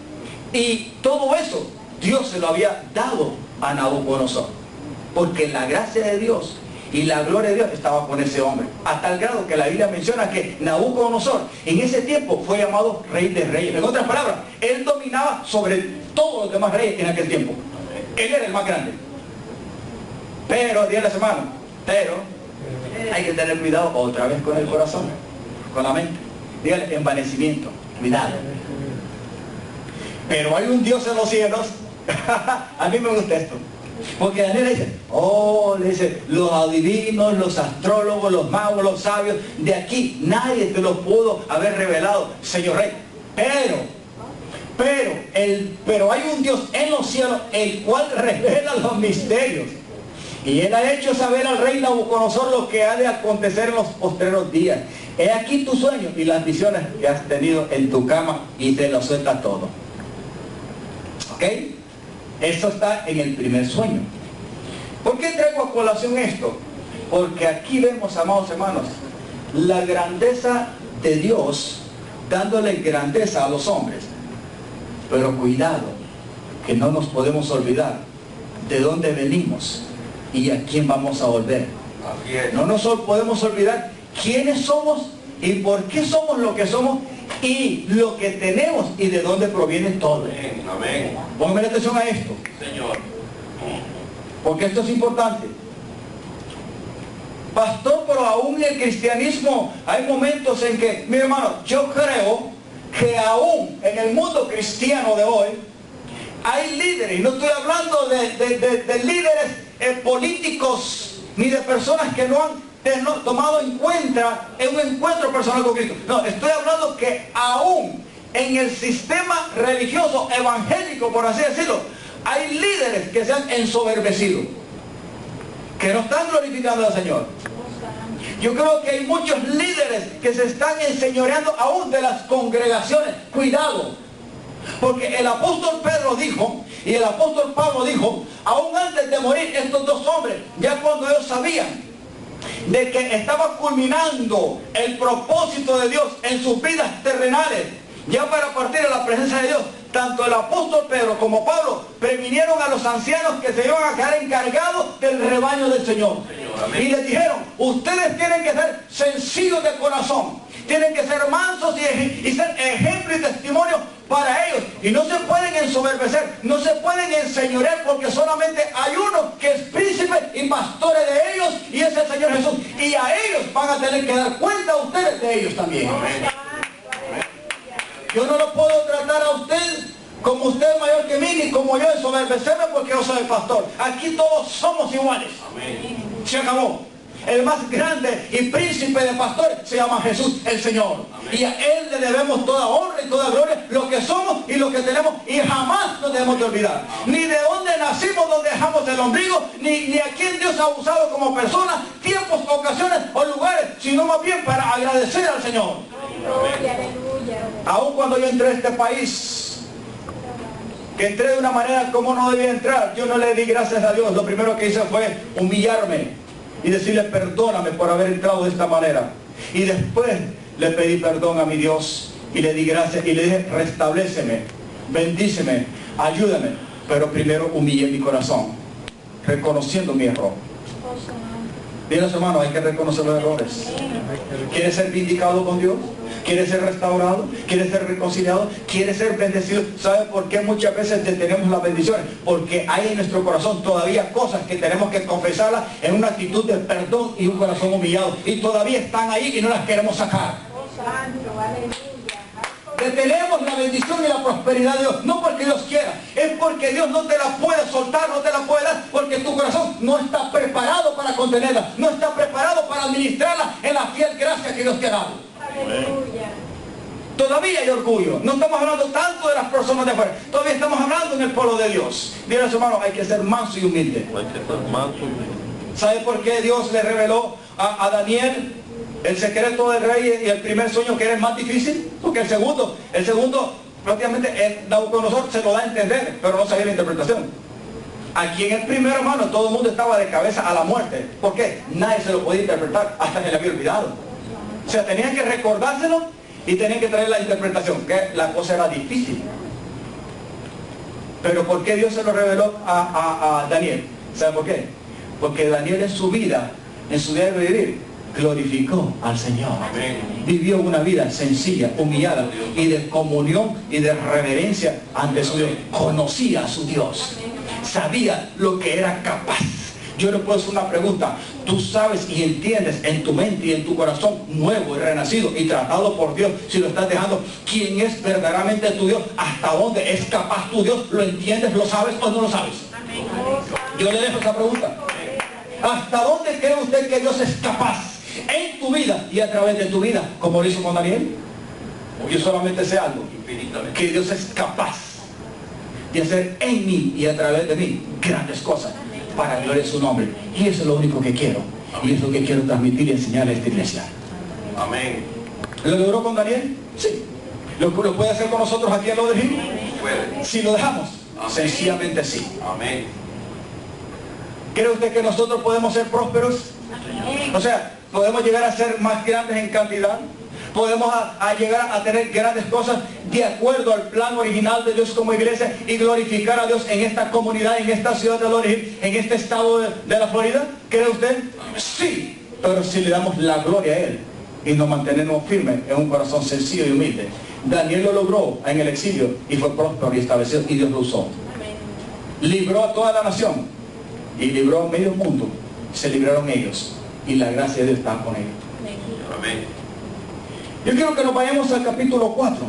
y todo eso Dios se lo había dado a Nabucodonosor. Porque la gracia de Dios y la gloria de Dios estaba con ese hombre. A tal grado que la Biblia menciona que Nabucodonosor en ese tiempo fue llamado rey de reyes. En otras palabras, él dominaba sobre todos los demás reyes en aquel tiempo. Él era el más grande. Pero, dígale a su hermano, hay que tener cuidado otra vez con el corazón, con la mente. Dígale, envanecimiento, cuidado. Pero hay un Dios en los cielos. A mí me gusta esto. Porque Daniel le dice, los adivinos, los astrólogos, los magos, los sabios, de aquí nadie te los pudo haber revelado, señor rey. Pero hay un Dios en los cielos, el cual revela los misterios. Y él ha hecho saber al rey Nabucodonosor lo que ha de acontecer en los postreros días. He aquí tus sueños y las visiones que has tenido en tu cama, y te lo suelta todo. ¿Ok? Eso está en el primer sueño. ¿Por qué traigo a colación esto? Porque aquí vemos, amados hermanos, la grandeza de Dios dándole grandeza a los hombres. Pero cuidado, que no nos podemos olvidar de dónde venimos y a quién vamos a volver. No nos podemos olvidar quiénes somos y por qué somos lo que somos y lo que tenemos y de dónde proviene todo. Amén. Póngame atención a esto, Señor. porque esto es importante. Pastor, pero aún en el cristianismo hay momentos en que, mi hermano, yo creo que aún en el mundo cristiano de hoy hay líderes, y no estoy hablando de líderes políticos ni de personas que no han tomado en cuenta en un encuentro personal con Cristo. No, estoy hablando que aún en el sistema religioso evangélico, por así decirlo, hay líderes que se han ensoberbecido, que no están glorificando al Señor. Yo creo que hay muchos líderes que se están enseñoreando aún de las congregaciones. Cuidado, porque el apóstol Pedro dijo, y el apóstol Pablo dijo, aún antes de morir estos dos hombres, ya cuando ellos sabían de que estaba culminando el propósito de Dios en sus vidas terrenales, ya para partir a la presencia de Dios, tanto el apóstol Pedro como Pablo previnieron a los ancianos que se iban a quedar encargados del rebaño del Señor. Y les dijeron, ustedes tienen que ser sencillos de corazón, tienen que ser mansos y ser ejemplo y testimonio para ellos. Y no se pueden ensoberbecer, no se pueden enseñorear, porque solamente hay uno que es príncipe y pastor de ellos, y es el Señor Jesús. Y a ellos van a tener que dar cuenta a ustedes de ellos también. Yo no lo puedo tratar a usted como usted es mayor que mí, ni como yo ensoberbecerme porque yo soy el pastor. Aquí todos somos iguales. Amén. Se acabó. El más grande y príncipe de pastores se llama Jesús el Señor. Amén. Y a Él le debemos toda honra y toda gloria, lo que somos y lo que tenemos, y jamás nos debemos de olvidar. Amén. Ni de dónde nacimos, donde dejamos el ombligo, ni a quién Dios ha usado como persona, tiempos, ocasiones o lugares, sino más bien para agradecer al Señor. Amén. Aún cuando yo entré a este país, que entré de una manera como no debía entrar, yo no le di gracias a Dios. Lo primero que hice fue humillarme y decirle perdóname por haber entrado de esta manera. Y después le pedí perdón a mi Dios y le di gracias y le dije, restabléceme, bendíceme, ayúdame. Pero primero humillé mi corazón, reconociendo mi error. Miren, hermanos, hay que reconocer los errores. ¿Quieres ser vindicado con Dios? ¿Quiere ser restaurado? ¿Quiere ser reconciliado? ¿Quiere ser bendecido? ¿Sabe por qué muchas veces detenemos las bendiciones? Porque hay en nuestro corazón todavía cosas que tenemos que confesarlas en una actitud de perdón y un corazón humillado. Y todavía están ahí y no las queremos sacar. Detenemos la bendición y la prosperidad de Dios, no porque Dios quiera, es porque Dios no te la puede soltar, no te la puede dar, porque tu corazón no está preparado para contenerla, no está preparado para administrarla en la fiel gracia que Dios te ha dado. Aleluya. Todavía hay orgullo. No estamos hablando tanto de las personas de afuera, todavía estamos hablando en el pueblo de Dios. Díganle, hermano, hay que ser manso y humilde. ¿Sabe por qué Dios le reveló a Daniel el secreto del rey y el primer sueño, que era el más difícil? Porque el segundo prácticamente Nabucodonosor se lo da a entender, pero no sabía la interpretación. Aquí en el primero, hermano, todo el mundo estaba de cabeza a la muerte. ¿Por qué? Nadie se lo podía interpretar, hasta que le había olvidado. O sea, tenían que recordárselo y tenían que traer la interpretación, que la cosa era difícil. Pero ¿por qué Dios se lo reveló a Daniel? ¿Sabe por qué? Porque Daniel en su vida de vivir, glorificó al Señor. Amén. Vivió una vida sencilla, humillada y de comunión y de reverencia ante su Dios. Conocía a su Dios, sabía lo que era capaz. Yo le puedo hacer una pregunta. Tú sabes y entiendes en tu mente y en tu corazón nuevo y renacido y tratado por Dios, si lo estás dejando, quién es verdaderamente tu Dios, hasta dónde es capaz tu Dios, lo entiendes, lo sabes o no lo sabes. Yo le dejo esa pregunta. ¿Hasta dónde cree usted que Dios es capaz en tu vida y a través de tu vida, como lo hizo con Daniel? Yo solamente sé algo, que Dios es capaz de hacer en mí y a través de mí grandes cosas para gloria de su nombre. Y eso es lo único que quiero. Amén. Y es lo que quiero transmitir y enseñar a esta iglesia. Amén. ¿Lo logró con Daniel? Sí. ¿Lo puede hacer con nosotros aquí en Loderhill? Si lo dejamos. Amén. Sencillamente sí. Amén. ¿Cree usted que nosotros podemos ser prósperos? Amén. O sea, podemos llegar a ser más grandes en cantidad. Podemos llegar a tener grandes cosas de acuerdo al plan original de Dios como iglesia y glorificar a Dios en esta comunidad, en esta ciudad de Loderhill, en este estado de la Florida. ¿Cree usted? Sí, pero si le damos la gloria a Él y nos mantenemos firmes en un corazón sencillo y humilde. Daniel lo logró en el exilio y fue próspero y establecido y Dios lo usó. Libró a toda la nación y libró a medio mundo. Se libraron ellos y la gracia de Dios está con ellos. Amén. Yo quiero que nos vayamos al capítulo 4.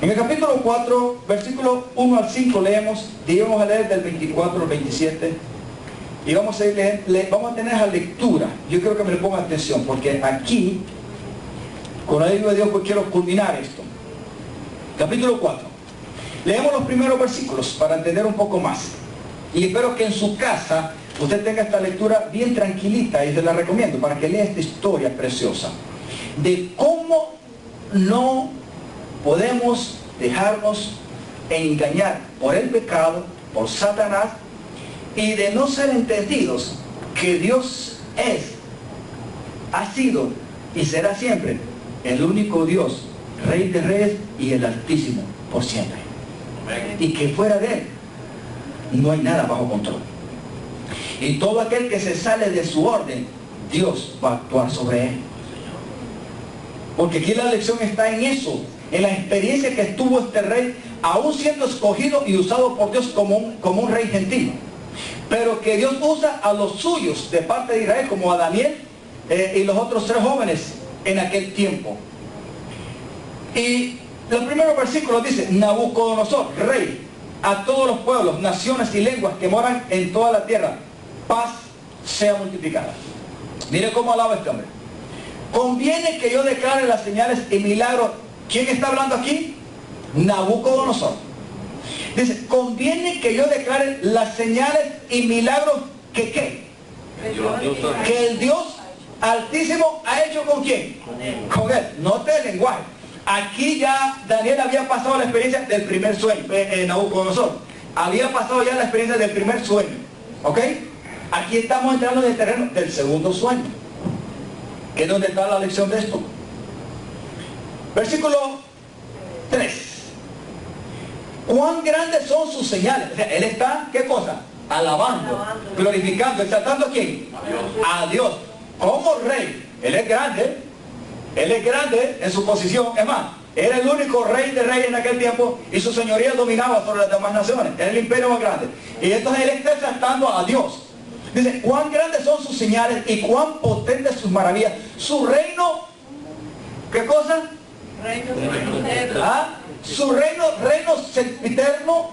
En el capítulo 4, versículo 1 al 5 leemos, y vamos a leer del 24 al 27, y vamos a tener la lectura. Yo quiero que me le pongan atención, porque aquí Con la ayuda de Dios pues quiero culminar esto. Capítulo 4. Leemos los primeros versículos para entender un poco más. Y espero que en su casa usted tenga esta lectura bien tranquilita, y se la recomiendo para que lea esta historia preciosa de cómo no podemos dejarnos engañar por el pecado, por Satanás, y de no ser entendidos que Dios es, ha sido y será siempre el único Dios, Rey de Reyes y el Altísimo por siempre. Y que fuera de Él no hay nada bajo control. Y todo aquel que se sale de su orden, Dios va a actuar sobre él. Porque aquí la lección está en eso, en la experiencia que tuvo este rey, aún siendo escogido y usado por Dios como un rey gentil. Pero que Dios usa a los suyos de parte de Israel, como a Daniel y los otros 3 jóvenes en aquel tiempo. Y los primeros versículos dice: Nabucodonosor, rey, a todos los pueblos, naciones y lenguas que moran en toda la tierra, paz sea multiplicada. Mire cómo alaba este hombre. Conviene que yo declare las señales y milagros. ¿Quién está hablando aquí? Nabucodonosor. Dice: conviene que yo declare las señales y milagros que ¿qué? Que el Dios Altísimo ha hecho ¿con quién? Con él. Note el lenguaje. Aquí ya Daniel había pasado la experiencia del primer sueño, Nabucodonosor. Había pasado ya la experiencia del primer sueño. ¿Ok? Aquí estamos entrando en el terreno del segundo sueño, que es donde está la lección de esto. Versículo 3. ¿Cuán grandes son sus señales? O sea, él está, ¿qué cosa? Alabando, glorificando, exaltando ¿a quién? A Dios. Como rey, él es grande. Él es grande en su posición. Es más, era el único rey de reyes en aquel tiempo, y su señoría dominaba sobre las demás naciones. Era el imperio más grande. Y entonces él está exaltando a Dios. Dice: cuán grandes son sus señales y cuán potentes sus maravillas. Su reino, ¿qué cosa? ¿Ah? Su reino sempiterno,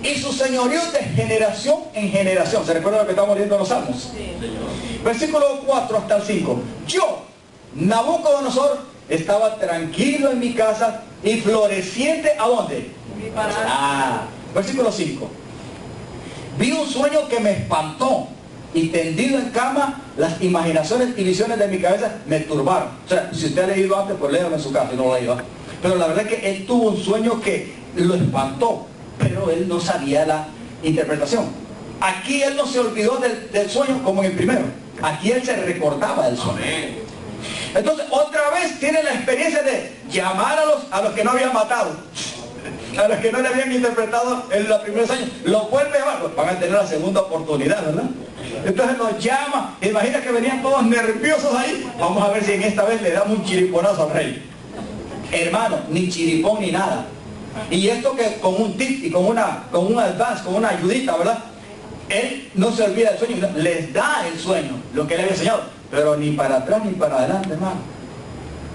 y su señorío de generación en generación. ¿Se recuerda lo que estamos leyendo en los Salmos? Sí. Versículo 4 hasta el 5. Yo, Nabucodonosor, estaba tranquilo en mi casa y floreciente, ¿a dónde? Versículo 5. Vi un sueño que me espantó, y tendido en cama, las imaginaciones y visiones de mi cabeza me turbaron. O sea, si usted ha leído antes, pues léalo en su casa, y no lo ha leído. Pero la verdad es que él tuvo un sueño que lo espantó, pero él no sabía la interpretación. Aquí él no se olvidó del sueño como en el primero. Aquí él se recordaba del sueño. Entonces otra vez tiene la experiencia de llamar a los que no habían matado, a los que no le habían interpretado en los primeros años. Los vuelve a llamar, pues van a tener la segunda oportunidad, ¿verdad? Entonces los llama. Imagina que venían todos nerviosos ahí. Vamos a ver si en esta vez le damos un chiriponazo al rey. Hermano, ni chiripón ni nada. Y esto que con un tip y con un advance, con una ayudita, ¿verdad? Él no se olvida del sueño, les da el sueño, lo que le había enseñado, pero ni para atrás ni para adelante, hermano.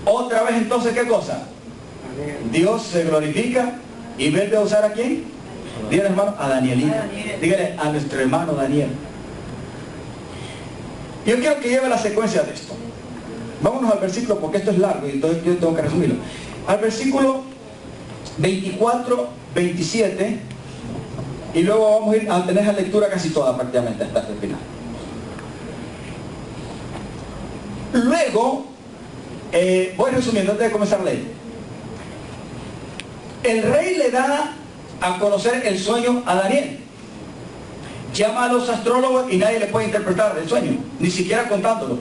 Otra vez entonces, ¿qué cosa? Dios se glorifica y vuelve a usar ¿a quién? Dígale, hermano, a Danielito. Dígale a nuestro hermano Daniel. Yo quiero que lleve la secuencia de esto. Vámonos al versículo, porque esto es largo y entonces yo tengo que resumirlo. Al versículo 24, 27, y luego vamos a ir a tener la lectura casi toda prácticamente hasta el final. Luego, voy resumiendo antes de comenzar a leer. El rey le da a conocer el sueño a Daniel. Llama a los astrólogos y nadie le puede interpretar el sueño, ni siquiera contándolo.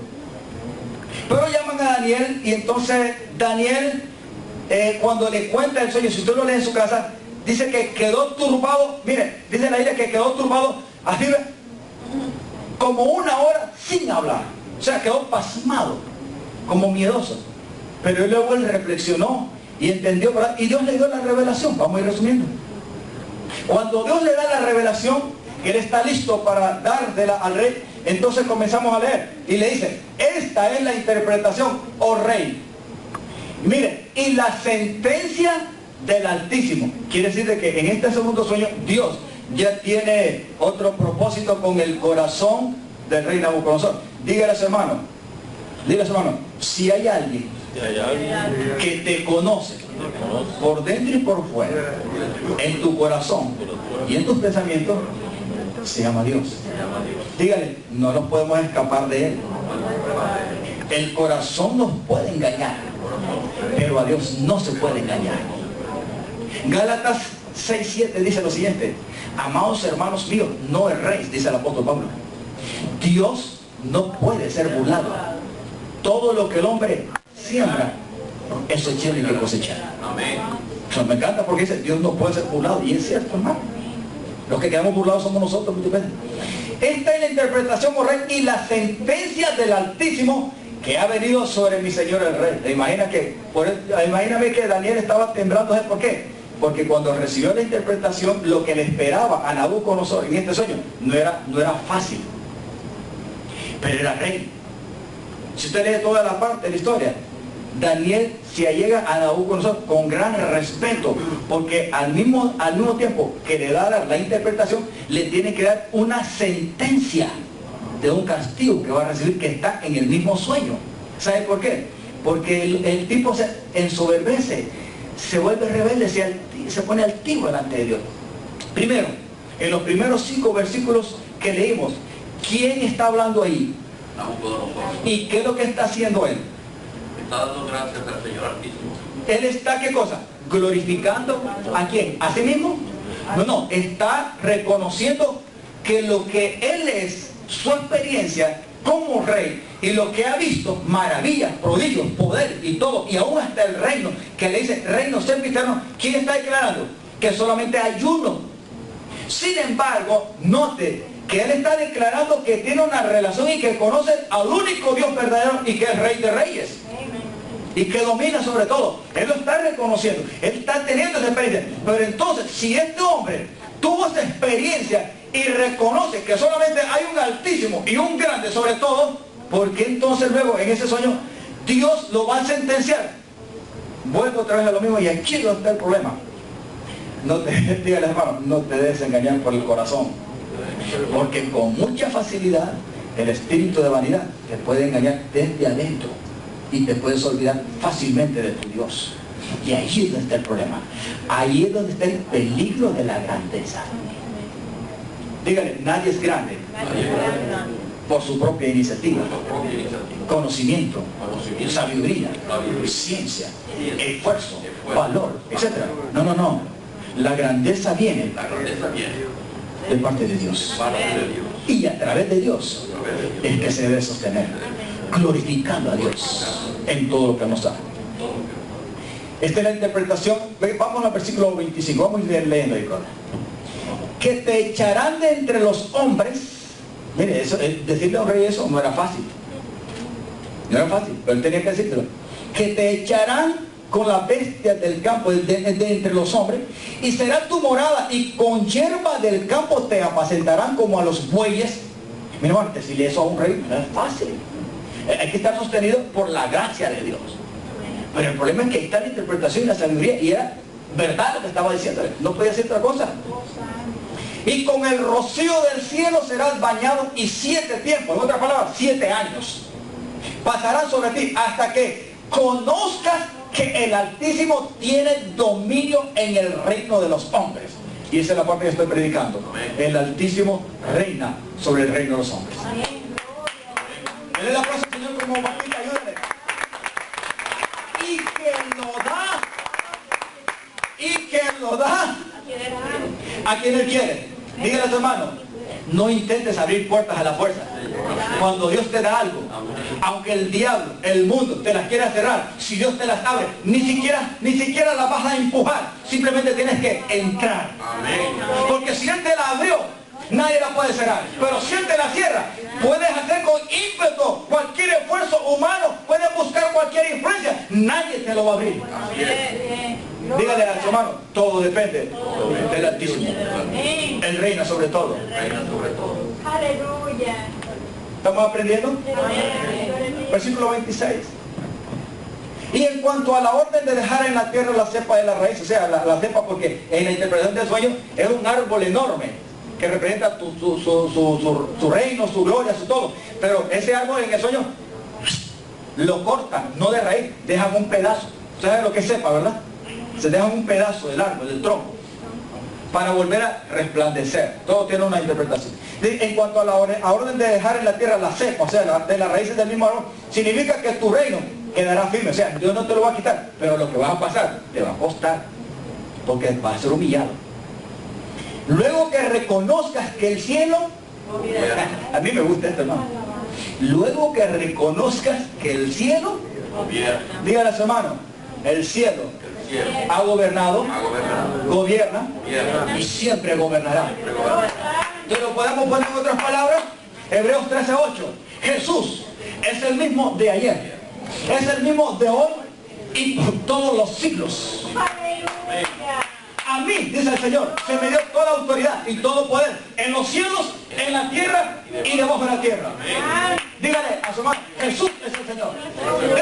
Pero llaman a Daniel, y entonces Daniel, cuando le cuenta el sueño, si usted lo lee en su casa, dice que quedó turbado. Mire, dice la Biblia que quedó turbado así, como 1 hora sin hablar. O sea, quedó pasmado, como miedoso. Pero luego él reflexionó y entendió, ¿verdad? Y Dios le dio la revelación. Vamos a ir resumiendo. Cuando Dios le da la revelación, él está listo para dársela al rey. Entonces comenzamos a leer y le dice: esta es la interpretación, oh rey. Mire, y la sentencia del Altísimo. Quiere decir de que en este segundo sueño Dios ya tiene otro propósito con el corazón del rey Nabucodonosor. Dígale a su hermano: Dile a su hermano, si hay alguien que te conoce por dentro y por fuera, en tu corazón y en tus pensamientos, se llama Dios. Dígale, no nos podemos escapar de Él. El corazón nos puede engañar, pero a Dios no se puede engañar. Gálatas 6:7 dice lo siguiente: amados hermanos míos, no erréis, dice el apóstol Pablo. Dios no puede ser burlado. Todo lo que el hombre siembra, eso tiene que cosechar. Eso me encanta porque dice, Dios no puede ser burlado. Y es cierto, hermano. Los que quedamos burlados somos nosotros muchas veces. Esta es la interpretación correcta y la sentencia del Altísimo que ha venido sobre mi Señor el Rey. Imagíname que Daniel estaba temblando. ¿Por qué? Porque cuando recibió la interpretación, lo que le esperaba a Nabucodonosor en este sueño no era fácil, pero era rey. Si usted lee toda la parte de la historia, Daniel se allega a Nabucodonosor con gran respeto, porque al mismo tiempo que le da la interpretación, le tiene que dar una sentencia de un castigo que va a recibir, que está en el mismo sueño. ¿Sabe por qué? Porque el tipo se ensoberbece, se vuelve rebelde, se pone altivo delante de Dios. Primero, en los primeros 5 versículos que leímos, ¿quién está hablando ahí? ¿Y qué es lo que está haciendo él? Está dando gracias al Señor Altísimo. Él está, ¿qué cosa? Glorificando ¿a quién? ¿A sí mismo? No, está reconociendo que lo que él es, su experiencia como rey, y lo que ha visto, maravillas, prodigios, poder y todo, y aún hasta el reino, que le dice reino sempiterno, ¿quién está declarando? Que solamente hay uno. Sin embargo, note que él está declarando que tiene una relación y que conoce al único Dios verdadero y que es Rey de Reyes y que domina sobre todo. Él lo está reconociendo, él está teniendo esa experiencia. Pero entonces, si este hombre tuvo esa experiencia y reconoce que solamente hay un Altísimo y un grande sobre todo, ¿por qué entonces luego en ese sueño Dios lo va a sentenciar? Vuelvo otra vez a lo mismo, y aquí es donde está el problema. No te, dígale, hermano, no te dejes engañar por el corazón, porque con mucha facilidad el espíritu de vanidad te puede engañar desde adentro y te puedes olvidar fácilmente de tu Dios. Y ahí es donde está el problema, ahí es donde está el peligro de la grandeza. Dígale, nadie es grande por su propia iniciativa, conocimiento, sabiduría, ciencia, esfuerzo, valor, etc. No. La grandeza viene de parte de Dios. Y a través de Dios es que se debe sostener, glorificando a Dios en todo lo que nos da. Esta es la interpretación. Vamos al versículo 25. Vamos a ir leyendo ahí. Que te echarán de entre los hombres. Mire, eso, decirle a un rey eso no era fácil. No era fácil, pero él tenía que decirlo. Que te echarán con las bestias del campo de entre los hombres, y será tu morada, y con hierba del campo te apacentarán como a los bueyes. Mi hermano, decirle eso a un rey no es fácil. Hay que estar sostenido por la gracia de Dios. Pero el problema es que ahí está la interpretación y la sabiduría, y era verdad lo que estaba diciendo. No podía decir otra cosa. Y con el rocío del cielo serás bañado, y 7 tiempos, en otras palabras, 7 años pasarán sobre ti, hasta que conozcas que el Altísimo tiene dominio en el reino de los hombres. Y esa es la parte que estoy predicando. El Altísimo reina sobre el reino de los hombres. Él es la plaza del Señor como Batista, ayúdale. Y que lo da a quien él quiere. Dígale a tu hermano, no intentes abrir puertas a la fuerza. Cuando Dios te da algo, aunque el diablo, el mundo te las quiera cerrar, si Dios te las abre, ni siquiera las vas a empujar, simplemente tienes que entrar. Porque si Él te la abrió, nadie la puede cerrar. Pero si Él te la cierra, puedes hacer con ímpetu cualquier esfuerzo humano, puedes buscar cualquier influencia, nadie te lo va a abrir. Dígale a su hermano, todo depende del Altísimo. Él reina sobre todo. Aleluya. ¿Estamos aprendiendo? Versículo 26. Y en cuanto a la orden de dejar en la tierra la cepa de la raíz, o sea, la cepa, porque en la interpretación del sueño es un árbol enorme que representa su reino, su gloria, su todo. Pero ese árbol en el sueño lo cortan, no de raíz, dejan un pedazo. ¿Sabes lo que sepa, verdad? Se dejan un pedazo del árbol, del tronco, para volver a resplandecer. Todo tiene una interpretación. En cuanto a la orden de dejar en la tierra la cepa, o sea, de las raíces del mismo árbol, significa que tu reino quedará firme. O sea, Dios no te lo va a quitar, pero lo que vas a pasar te va a costar, porque vas a ser humillado. Luego que reconozcas que el cielo, a mí me gusta esto, hermano. Luego que reconozcas que el cielo, dígale a su hermano, el cielo ha gobernado, gobierna y siempre gobernará. Entonces lo podemos poner en otras palabras. Hebreos 13:8. Jesús es el mismo de ayer, es el mismo de hoy y por todos los siglos. A mí, dice el Señor, se me dio toda autoridad y todo poder en los cielos, en la tierra y debajo de la tierra. Dígale a su hermano, Jesús es el Señor.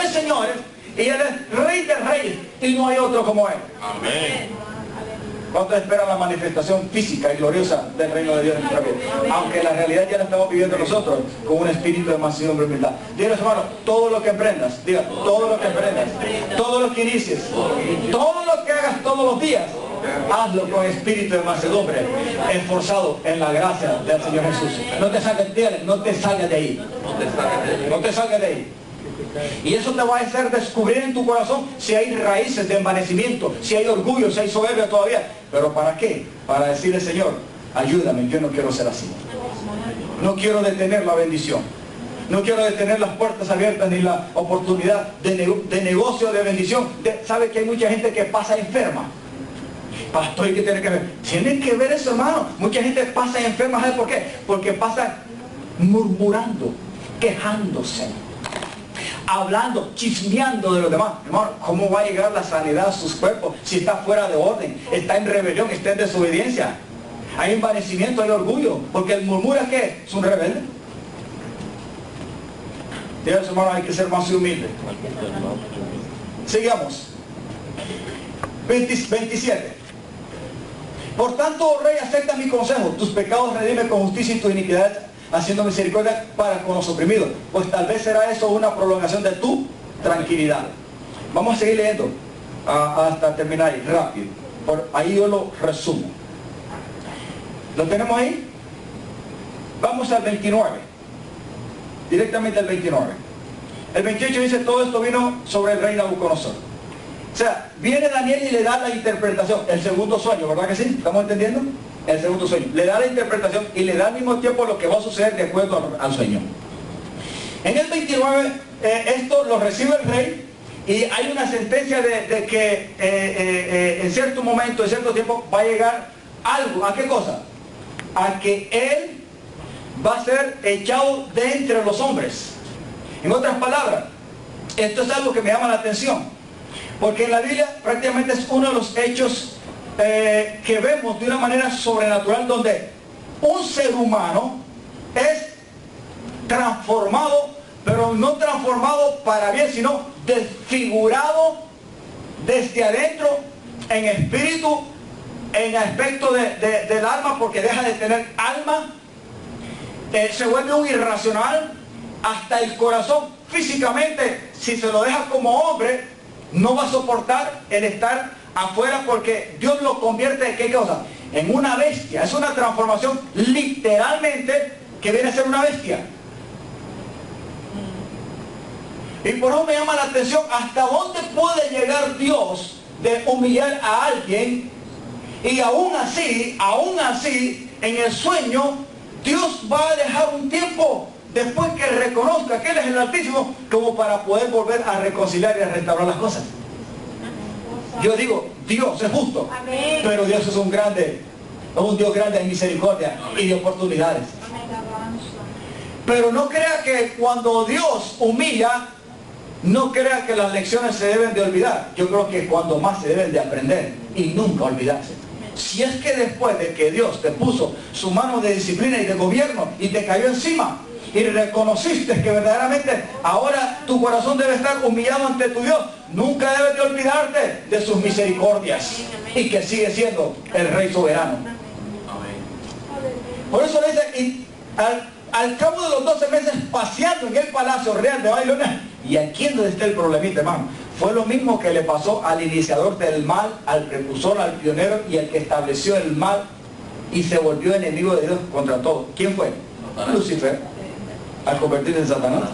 Es Señor y Él es Rey de Reyes y no hay otro como Él. Amén. ¿Cuánto esperan la manifestación física y gloriosa del reino de Dios en nuestra vida? Aunque la realidad ya la estamos viviendo nosotros con un espíritu de mansedumbre y humildad. Dígale, hermano, todo lo que emprendas, diga, todo lo que emprendas, todo lo que inicies, todo lo que hagas todos los días, hazlo con espíritu de mansedumbre, esforzado en la gracia del Señor Jesús. No te salgas de ahí, no te salgas de ahí. No te salgas de ahí. Y eso te va a hacer descubrir en tu corazón si hay raíces de envanecimiento, si hay orgullo, si hay soberbia todavía. ¿Pero para qué? Para decirle, Señor, ayúdame, yo no quiero ser así. No quiero detener la bendición. No quiero detener las puertas abiertas ni la oportunidad de negocio, de bendición. ¿Sabe que hay mucha gente que pasa enferma? Pastor, ¿y qué tiene que ver? Tienen que ver eso, hermano. Mucha gente pasa enferma, ¿sabe por qué? Porque pasa murmurando, quejándose, hablando, chismeando de los demás. Hermano, ¿cómo va a llegar la sanidad a sus cuerpos si está fuera de orden, está en rebelión, está en desobediencia? Hay envanecimiento, hay orgullo, porque el murmura, ¿qué? Es un rebelde. Dios, hermano, hay que ser más humilde. Sigamos. 27. Por tanto, oh rey, acepta mi consejo. Tus pecados redime con justicia y tu iniquidad haciendo misericordia para con los oprimidos. Pues tal vez será eso una prolongación de tu tranquilidad. Vamos a seguir leyendo hasta terminar ahí, rápido. Por ahí yo lo resumo. ¿Lo tenemos ahí? Vamos al 29. Directamente al 29. El 28 dice, todo esto vino sobre el rey Nabucodonosor. O sea, viene Daniel y le da la interpretación, el segundo sueño, ¿verdad que sí? ¿Estamos entendiendo? El segundo sueño. Le da la interpretación y le da al mismo tiempo lo que va a suceder de acuerdo al sueño. En el 29, esto lo recibe el rey y hay una sentencia de que en cierto momento, en cierto tiempo, va a llegar algo. ¿A qué cosa? A que él va a ser echado de entre los hombres. En otras palabras, esto es algo que me llama la atención. Porque en la Biblia prácticamente es uno de los hechos que vemos de una manera sobrenatural, donde un ser humano es transformado, pero no transformado para bien, sino desfigurado desde adentro, en espíritu, en aspecto del alma, porque deja de tener alma, se vuelve un irracional, hasta el corazón físicamente, si se lo deja como hombre, no va a soportar el estar afuera, porque Dios lo convierte en ¿qué cosa? En una bestia. Es una transformación literalmente que viene a ser una bestia. Y por eso me llama la atención hasta dónde puede llegar Dios de humillar a alguien, y aún así, en el sueño, Dios va a dejar un tiempo después que reconozca que Él es el Altísimo, como para poder volver a reconciliar y a restaurar las cosas. Yo digo, Dios es justo, pero Dios es un Dios grande de misericordia y de oportunidades. Pero no crea que cuando Dios humilla, no crea que las lecciones se deben de olvidar. Yo creo que cuando más se deben de aprender y nunca olvidarse. Si es que después de que Dios te puso su mano de disciplina y de gobierno y te cayó encima, y reconociste que verdaderamente ahora tu corazón debe estar humillado ante tu Dios, nunca debes de olvidarte de sus misericordias y que sigue siendo el Rey soberano. Por eso le dice, y al cabo de los 12 meses paseando en el palacio real de Babilonia, Y aquí es donde está el problemita, hermano. Fue lo mismo que le pasó al iniciador del mal, al precursor, al pionero y al que estableció el mal y se volvió enemigo de Dios contra todo. ¿Quién fue? Lucifer, al convertirse en Satanás.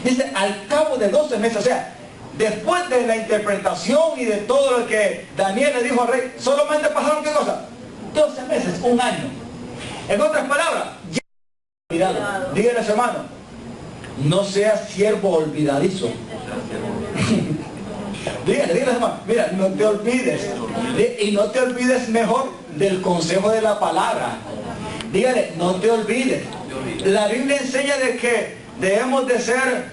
Dice, al cabo de 12 meses, o sea, después de la interpretación y de todo lo que Daniel le dijo al rey, solamente pasaron, ¿qué cosa? 12 meses, un año. En otras palabras, ya olvidado. Dígale a su hermano, no seas siervo olvidadizo. dígale a su hermano, mira, no te olvides. Y no te olvides mejor del consejo de la palabra. Dígale, no te olvides. La Biblia enseña de que debemos de ser,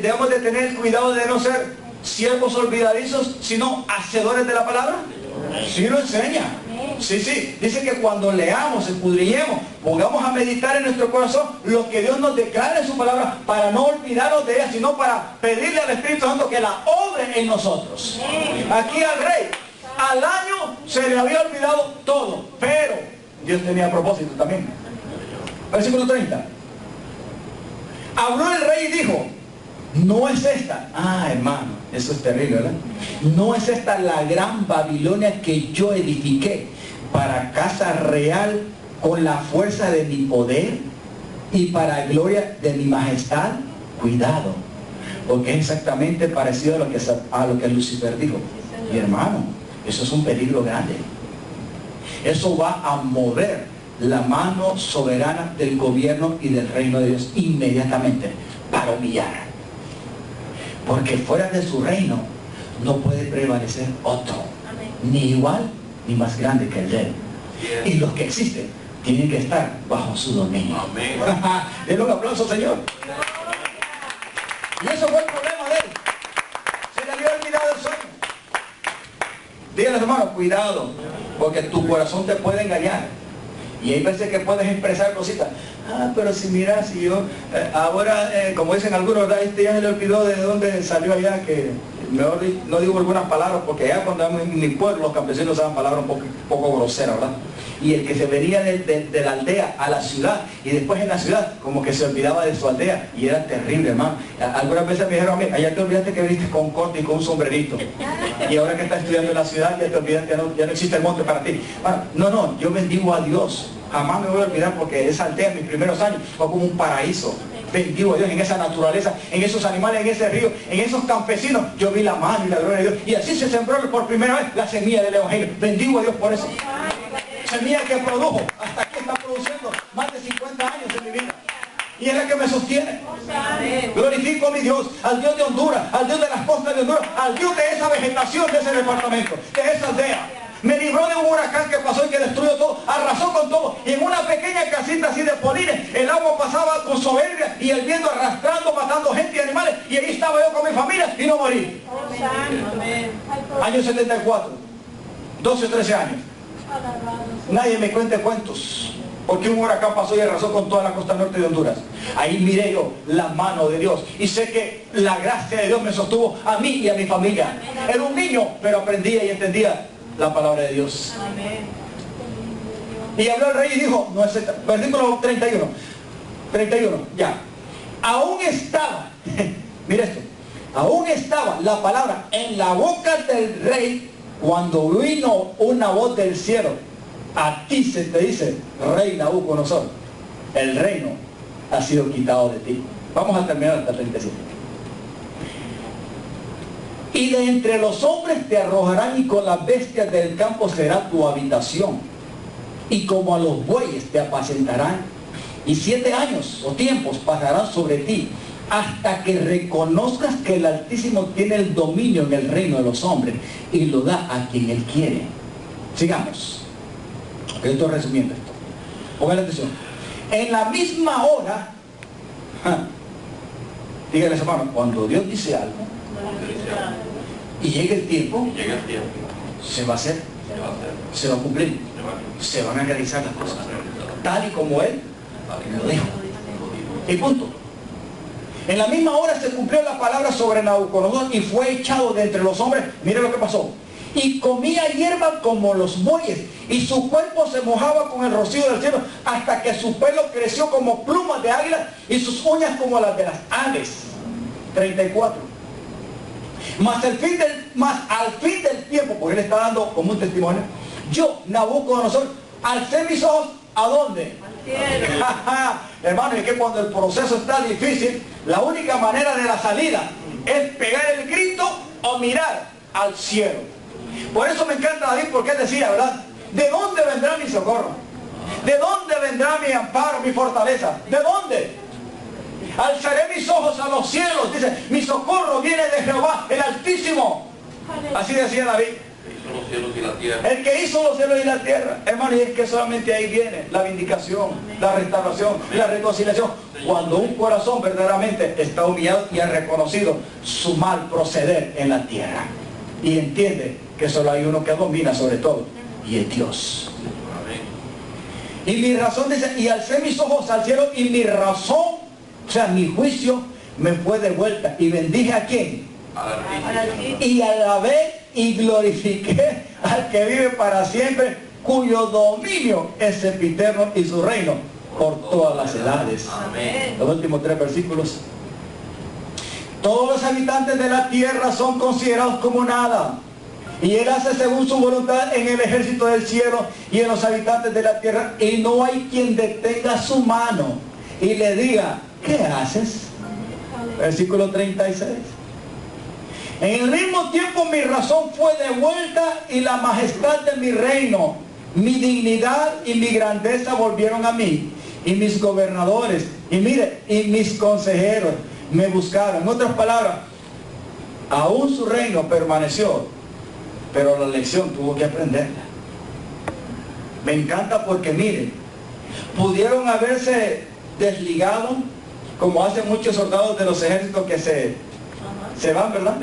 debemos de tener cuidado de no ser siervos olvidadizos, sino hacedores de la palabra. Sí lo enseña. Sí, dice que cuando leamos, escudriñemos, pongamos a meditar en nuestro corazón lo que Dios nos declara en su palabra, para no olvidarnos de ella, sino para pedirle al Espíritu Santo que la obre en nosotros. Aquí al rey, al año se le había olvidado todo, pero Dios tenía propósito también. Versículo 30. Habló el rey y dijo, no es esta, hermano, eso es terrible, ¿verdad? No es esta la gran Babilonia que yo edifiqué para casa real con la fuerza de mi poder y para gloria de mi majestad. Cuidado, porque es exactamente parecido a lo que Lucifer dijo. Y hermano, eso es un peligro grande. Eso va a mover la mano soberana del gobierno y del reino de Dios inmediatamente para humillar. Porque fuera de su reino no puede prevalecer otro, ni igual ni más grande que el de él. Y los que existen tienen que estar bajo su dominio. Denle un aplauso, Señor. Y eso fue el problema de él. Se le había olvidado el sueño. Dígale, hermano, cuidado, porque tu corazón te puede engañar. Y hay veces que puedes expresar cositas. Pero si mira, si yo, ahora, como dicen algunos, ¿verdad? Este ya se le olvidó de dónde salió allá, que mejor no digo algunas palabras, porque allá cuando en mi pueblo los campesinos usaban palabras un poco groseras, ¿verdad? Y el que se venía de la aldea a la ciudad, y después en la ciudad, como que se olvidaba de su aldea, y era terrible, hermano. Algunas veces me dijeron a mí, allá te olvidaste que viniste con corte y con un sombrerito, y ahora que estás estudiando en la ciudad, ya te olvidaste, ya no existe el monte para ti. Bueno, no, yo bendigo a Dios. Jamás me voy a olvidar, porque esa aldea en mis primeros años fue como un paraíso. Bendigo a Dios en esa naturaleza, en esos animales, en ese río, en esos campesinos. Yo vi la mano y la gloria de Dios. Y así se sembró por primera vez la semilla del Evangelio. Bendigo a Dios por eso. Semilla que produjo, hasta aquí está produciendo más de 50 años en mi vida. Y es la que me sostiene. Glorifico a mi Dios, al Dios de Honduras, al Dios de las costas de Honduras, al Dios de esa vegetación, de ese departamento, de esa aldea. Me libró de un huracán que pasó y que destruyó todo, arrasó con todo. Y en una pequeña casita así de polines, el agua pasaba con soberbia y el viento arrastrando, matando gente y animales. Y ahí estaba yo con mi familia y no morí. Año 74, 12 o 13 años. Nadie me cuente cuentos, porque un huracán pasó y arrasó con toda la costa norte de Honduras. Ahí miré yo la mano de Dios y sé que la gracia de Dios me sostuvo a mí y a mi familia. Era un niño, pero aprendía y entendía la palabra de Dios. Y habló el rey y dijo, no es esta, versículo 31, ya. Aún estaba, mira esto, aún estaba la palabra en la boca del rey cuando vino una voz del cielo. A ti se te dice, rey Nabucodonosor, el reino ha sido quitado de ti. Vamos a terminar hasta 37. Y de entre los hombres te arrojarán, y con las bestias del campo será tu habitación. Y como a los bueyes te apacentarán. Y 7 años o tiempos pasarán sobre ti, hasta que reconozcas que el Altísimo tiene el dominio en el reino de los hombres, y lo da a quien Él quiere. Sigamos. Que estoy resumiendo esto. Pongan atención. En la misma hora, dígale a su hermano, cuando Dios dice algo, y llegue el tiempo, se va a hacer, se va a cumplir, se van a realizar las cosas tal y como Él lo dijo. Y punto. En la misma hora se cumplió la palabra sobre Nabucodonosor y fue echado de entre los hombres. Mire lo que pasó. Y comía hierba como los bueyes, y su cuerpo se mojaba con el rocío del cielo, hasta que su pelo creció como plumas de águila y sus uñas como las de las aves. 34. Mas al fin del tiempo, porque él está dando como un testimonio, yo, Nabucodonosor, alcé mis ojos, ¿a dónde? Hermano, es que cuando el proceso está difícil, la única manera de la salida es pegar el grito o mirar al cielo. Por eso me encanta David, porque él decía, ¿verdad? ¿De dónde vendrá mi socorro? ¿De dónde vendrá mi amparo, mi fortaleza? ¿De dónde? Alzaré mis ojos a los cielos, dice, mi socorro viene de Jehová, el Altísimo. Así decía David. Hizo los cielos y la tierra. El que hizo los cielos y la tierra. Hermano, y es que solamente ahí viene la vindicación, la restauración, la reconciliación. Cuando un corazón verdaderamente está humillado y ha reconocido su mal proceder en la tierra. Y entiende que solo hay uno que domina sobre todo, y es Dios. Y mi razón dice, y alcé mis ojos al cielo, y mi razón, o sea, mi juicio, me fue de vuelta. ¿Y bendije a quién? Y alabé y glorifiqué al que vive para siempre, cuyo dominio es sempiterno y su reino por todas las edades. Amén. Los últimos 3 versículos. Todos los habitantes de la tierra son considerados como nada, y él hace según su voluntad en el ejército del cielo y en los habitantes de la tierra, y no hay quien detenga su mano y le diga, ¿qué haces? Versículo 36. En el mismo tiempo mi razón fue devuelta y la majestad de mi reino, mi dignidad y mi grandeza volvieron a mí, y mis gobernadores, y mire, y mis consejeros me buscaron. En otras palabras, aún su reino permaneció, pero la lección tuvo que aprenderla. Me encanta porque mire, pudieron haberse desligado, como hacen muchos soldados de los ejércitos que se van, ¿verdad?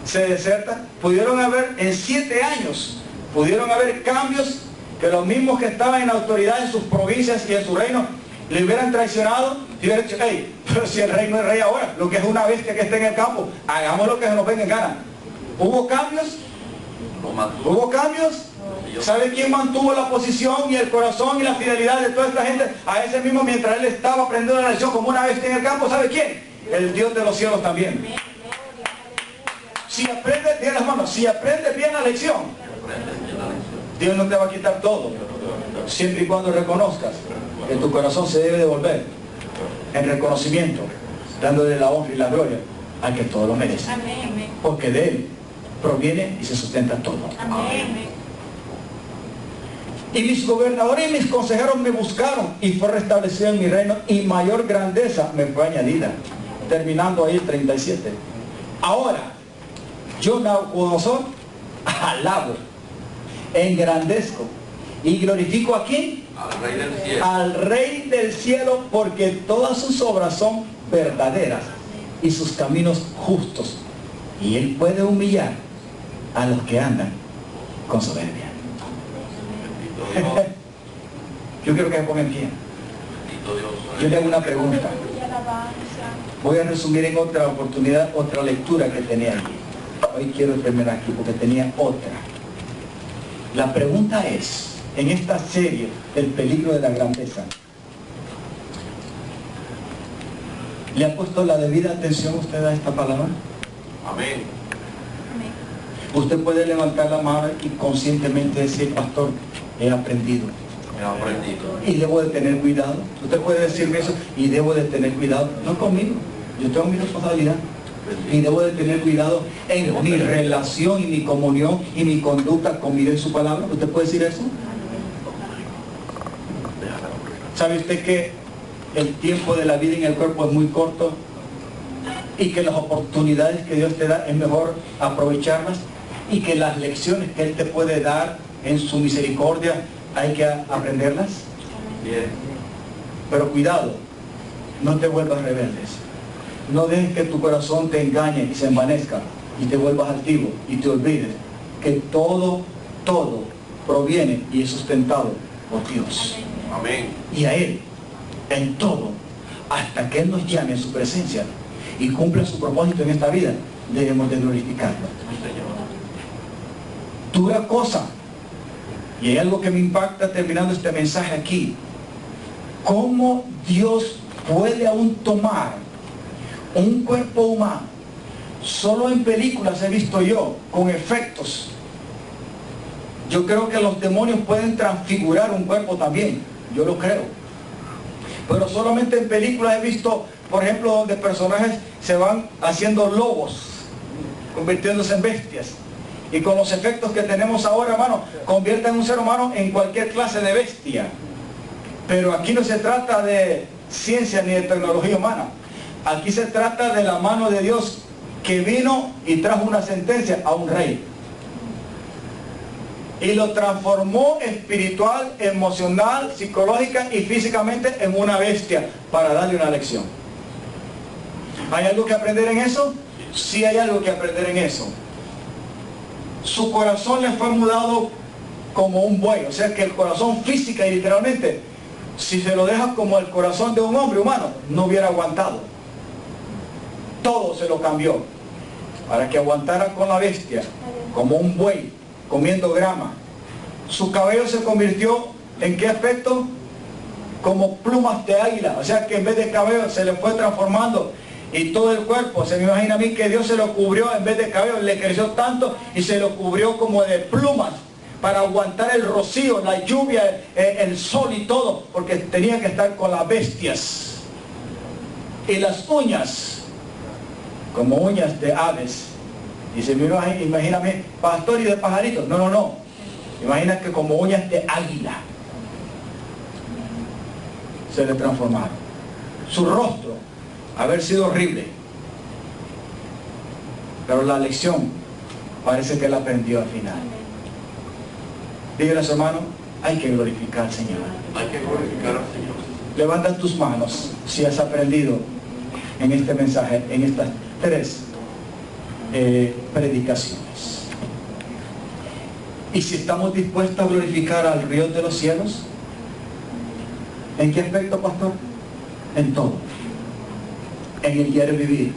Se desertan. Pudieron haber, en 7 años, pudieron haber cambios que los mismos que estaban en autoridad en sus provincias y en su reino le hubieran traicionado y hubieran dicho, hey, pero si el rey no es rey ahora, lo que es una bestia que esté en el campo, hagamos lo que se nos venga en gana. ¿Hubo cambios? ¿Hubo cambios? ¿Sabe quién mantuvo la posición y el corazón y la fidelidad de toda esta gente? A ese mismo, mientras él estaba aprendiendo la lección como una bestia en el campo, ¿sabe quién? El Dios de los cielos también. Si aprendes bien las manos, si aprendes bien la lección, Dios no te va a quitar todo, siempre y cuando reconozcas que tu corazón se debe devolver en reconocimiento, dándole la honra y la gloria al que todo lo merece, porque de él proviene y se sustenta todo. Y mis gobernadores y mis consejeros me buscaron, y fue restablecido en mi reino, y mayor grandeza me fue añadida. Terminando ahí el 37. Ahora, yo, Nabucodonosor, alabo, engrandezco y glorifico ¿a quién? Al Rey del cielo. Al Rey del cielo, porque todas sus obras son verdaderas y sus caminos justos, y él puede humillar a los que andan con soberbia. Yo quiero que me pongan en pie. Yo le hago una pregunta. Voy a resumir en otra oportunidad, otra lectura que tenía allí. Hoy quiero terminar aquí porque tenía otra. La pregunta es, en esta serie del peligro de la grandeza, ¿le ha puesto la debida atención usted a esta palabra? Amén. Usted puede levantar la mano y conscientemente decir, pastor, he aprendido. He aprendido. Y debo de tener cuidado. Usted puede decirme eso, y debo de tener cuidado. No conmigo, yo tengo mi responsabilidad. Y debo de tener cuidado en mi relación y mi comunión y mi conducta con mi Dios y su palabra. ¿Usted puede decir eso? ¿Sabe usted que el tiempo de la vida en el cuerpo es muy corto? Y que las oportunidades que Dios te da es mejor aprovecharlas, y que las lecciones que Él te puede dar en su misericordia hay que aprenderlas. Bien. Pero cuidado, no te vuelvas rebeldes. No dejes que tu corazón te engañe y se envanezca y te vuelvas altivo y te olvides que todo proviene y es sustentado por Dios. Amén. Y a Él, en todo, hasta que Él nos llame a su presencia y cumpla su propósito en esta vida, debemos de glorificarlo. Dura cosa. Y hay algo que me impacta terminando este mensaje aquí. ¿Cómo Dios puede aún tomar un cuerpo humano. Solo en películas he visto yo, con efectos. Yo creo que los demonios pueden transfigurar un cuerpo también, yo lo creo. Pero solamente en películas he visto, por ejemplo, donde personajes se van haciendo lobos, convirtiéndose en bestias. Y con los efectos que tenemos ahora, hermano, convierten a un ser humano en cualquier clase de bestia. Pero aquí no se trata de ciencia ni de tecnología humana. Aquí se trata de la mano de Dios que vino y trajo una sentencia a un rey. Y lo transformó espiritual, emocional, psicológica y físicamente en una bestia para darle una lección. ¿Hay algo que aprender en eso? Sí hay algo que aprender en eso. Su corazón le fue mudado como un buey, o sea que el corazón física y literalmente, si se lo deja como el corazón de un hombre humano, no hubiera aguantado. Todo se lo cambió para que aguantara con la bestia, como un buey, comiendo grama. Su cabello se convirtió, ¿en qué aspecto? Como plumas de águila, o sea que en vez de cabello se le fue transformando. Y todo el cuerpo, se me imagina a mí que Dios se lo cubrió, en vez de cabello le creció tanto y se lo cubrió como de plumas para aguantar el rocío, la lluvia, el sol y todo, porque tenía que estar con las bestias. Y las uñas, como uñas de aves. Y se me imagina a mí, pastor y de pajaritos. No, no, no. Imagina que como uñas de águila se le transformaron. Su rostro haber sido horrible, pero la lección parece que él aprendió al final. Dígale a su hermano, hay que glorificar al Señor. Hay que glorificar al Señor. Levanta tus manos si has aprendido en este mensaje, en estas 3 predicaciones. Y si estamos dispuestos a glorificar al Dios de los cielos, ¿en qué aspecto, pastor? En todo. En el diario vivir.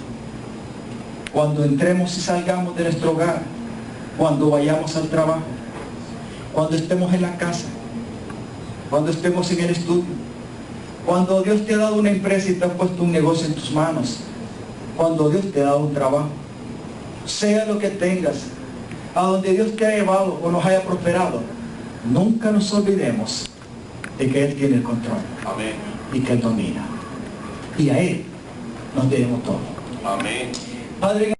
Cuando entremos y salgamos de nuestro hogar, cuando vayamos al trabajo, cuando estemos en la casa, cuando estemos en el estudio, cuando Dios te ha dado una empresa y te ha puesto un negocio en tus manos, cuando Dios te ha dado un trabajo, sea lo que tengas, a donde Dios te ha llevado o nos haya prosperado, nunca nos olvidemos de que Él tiene el control. Amén. Y que Él domina. Y a Él nos debemos todo. Amén. Padre,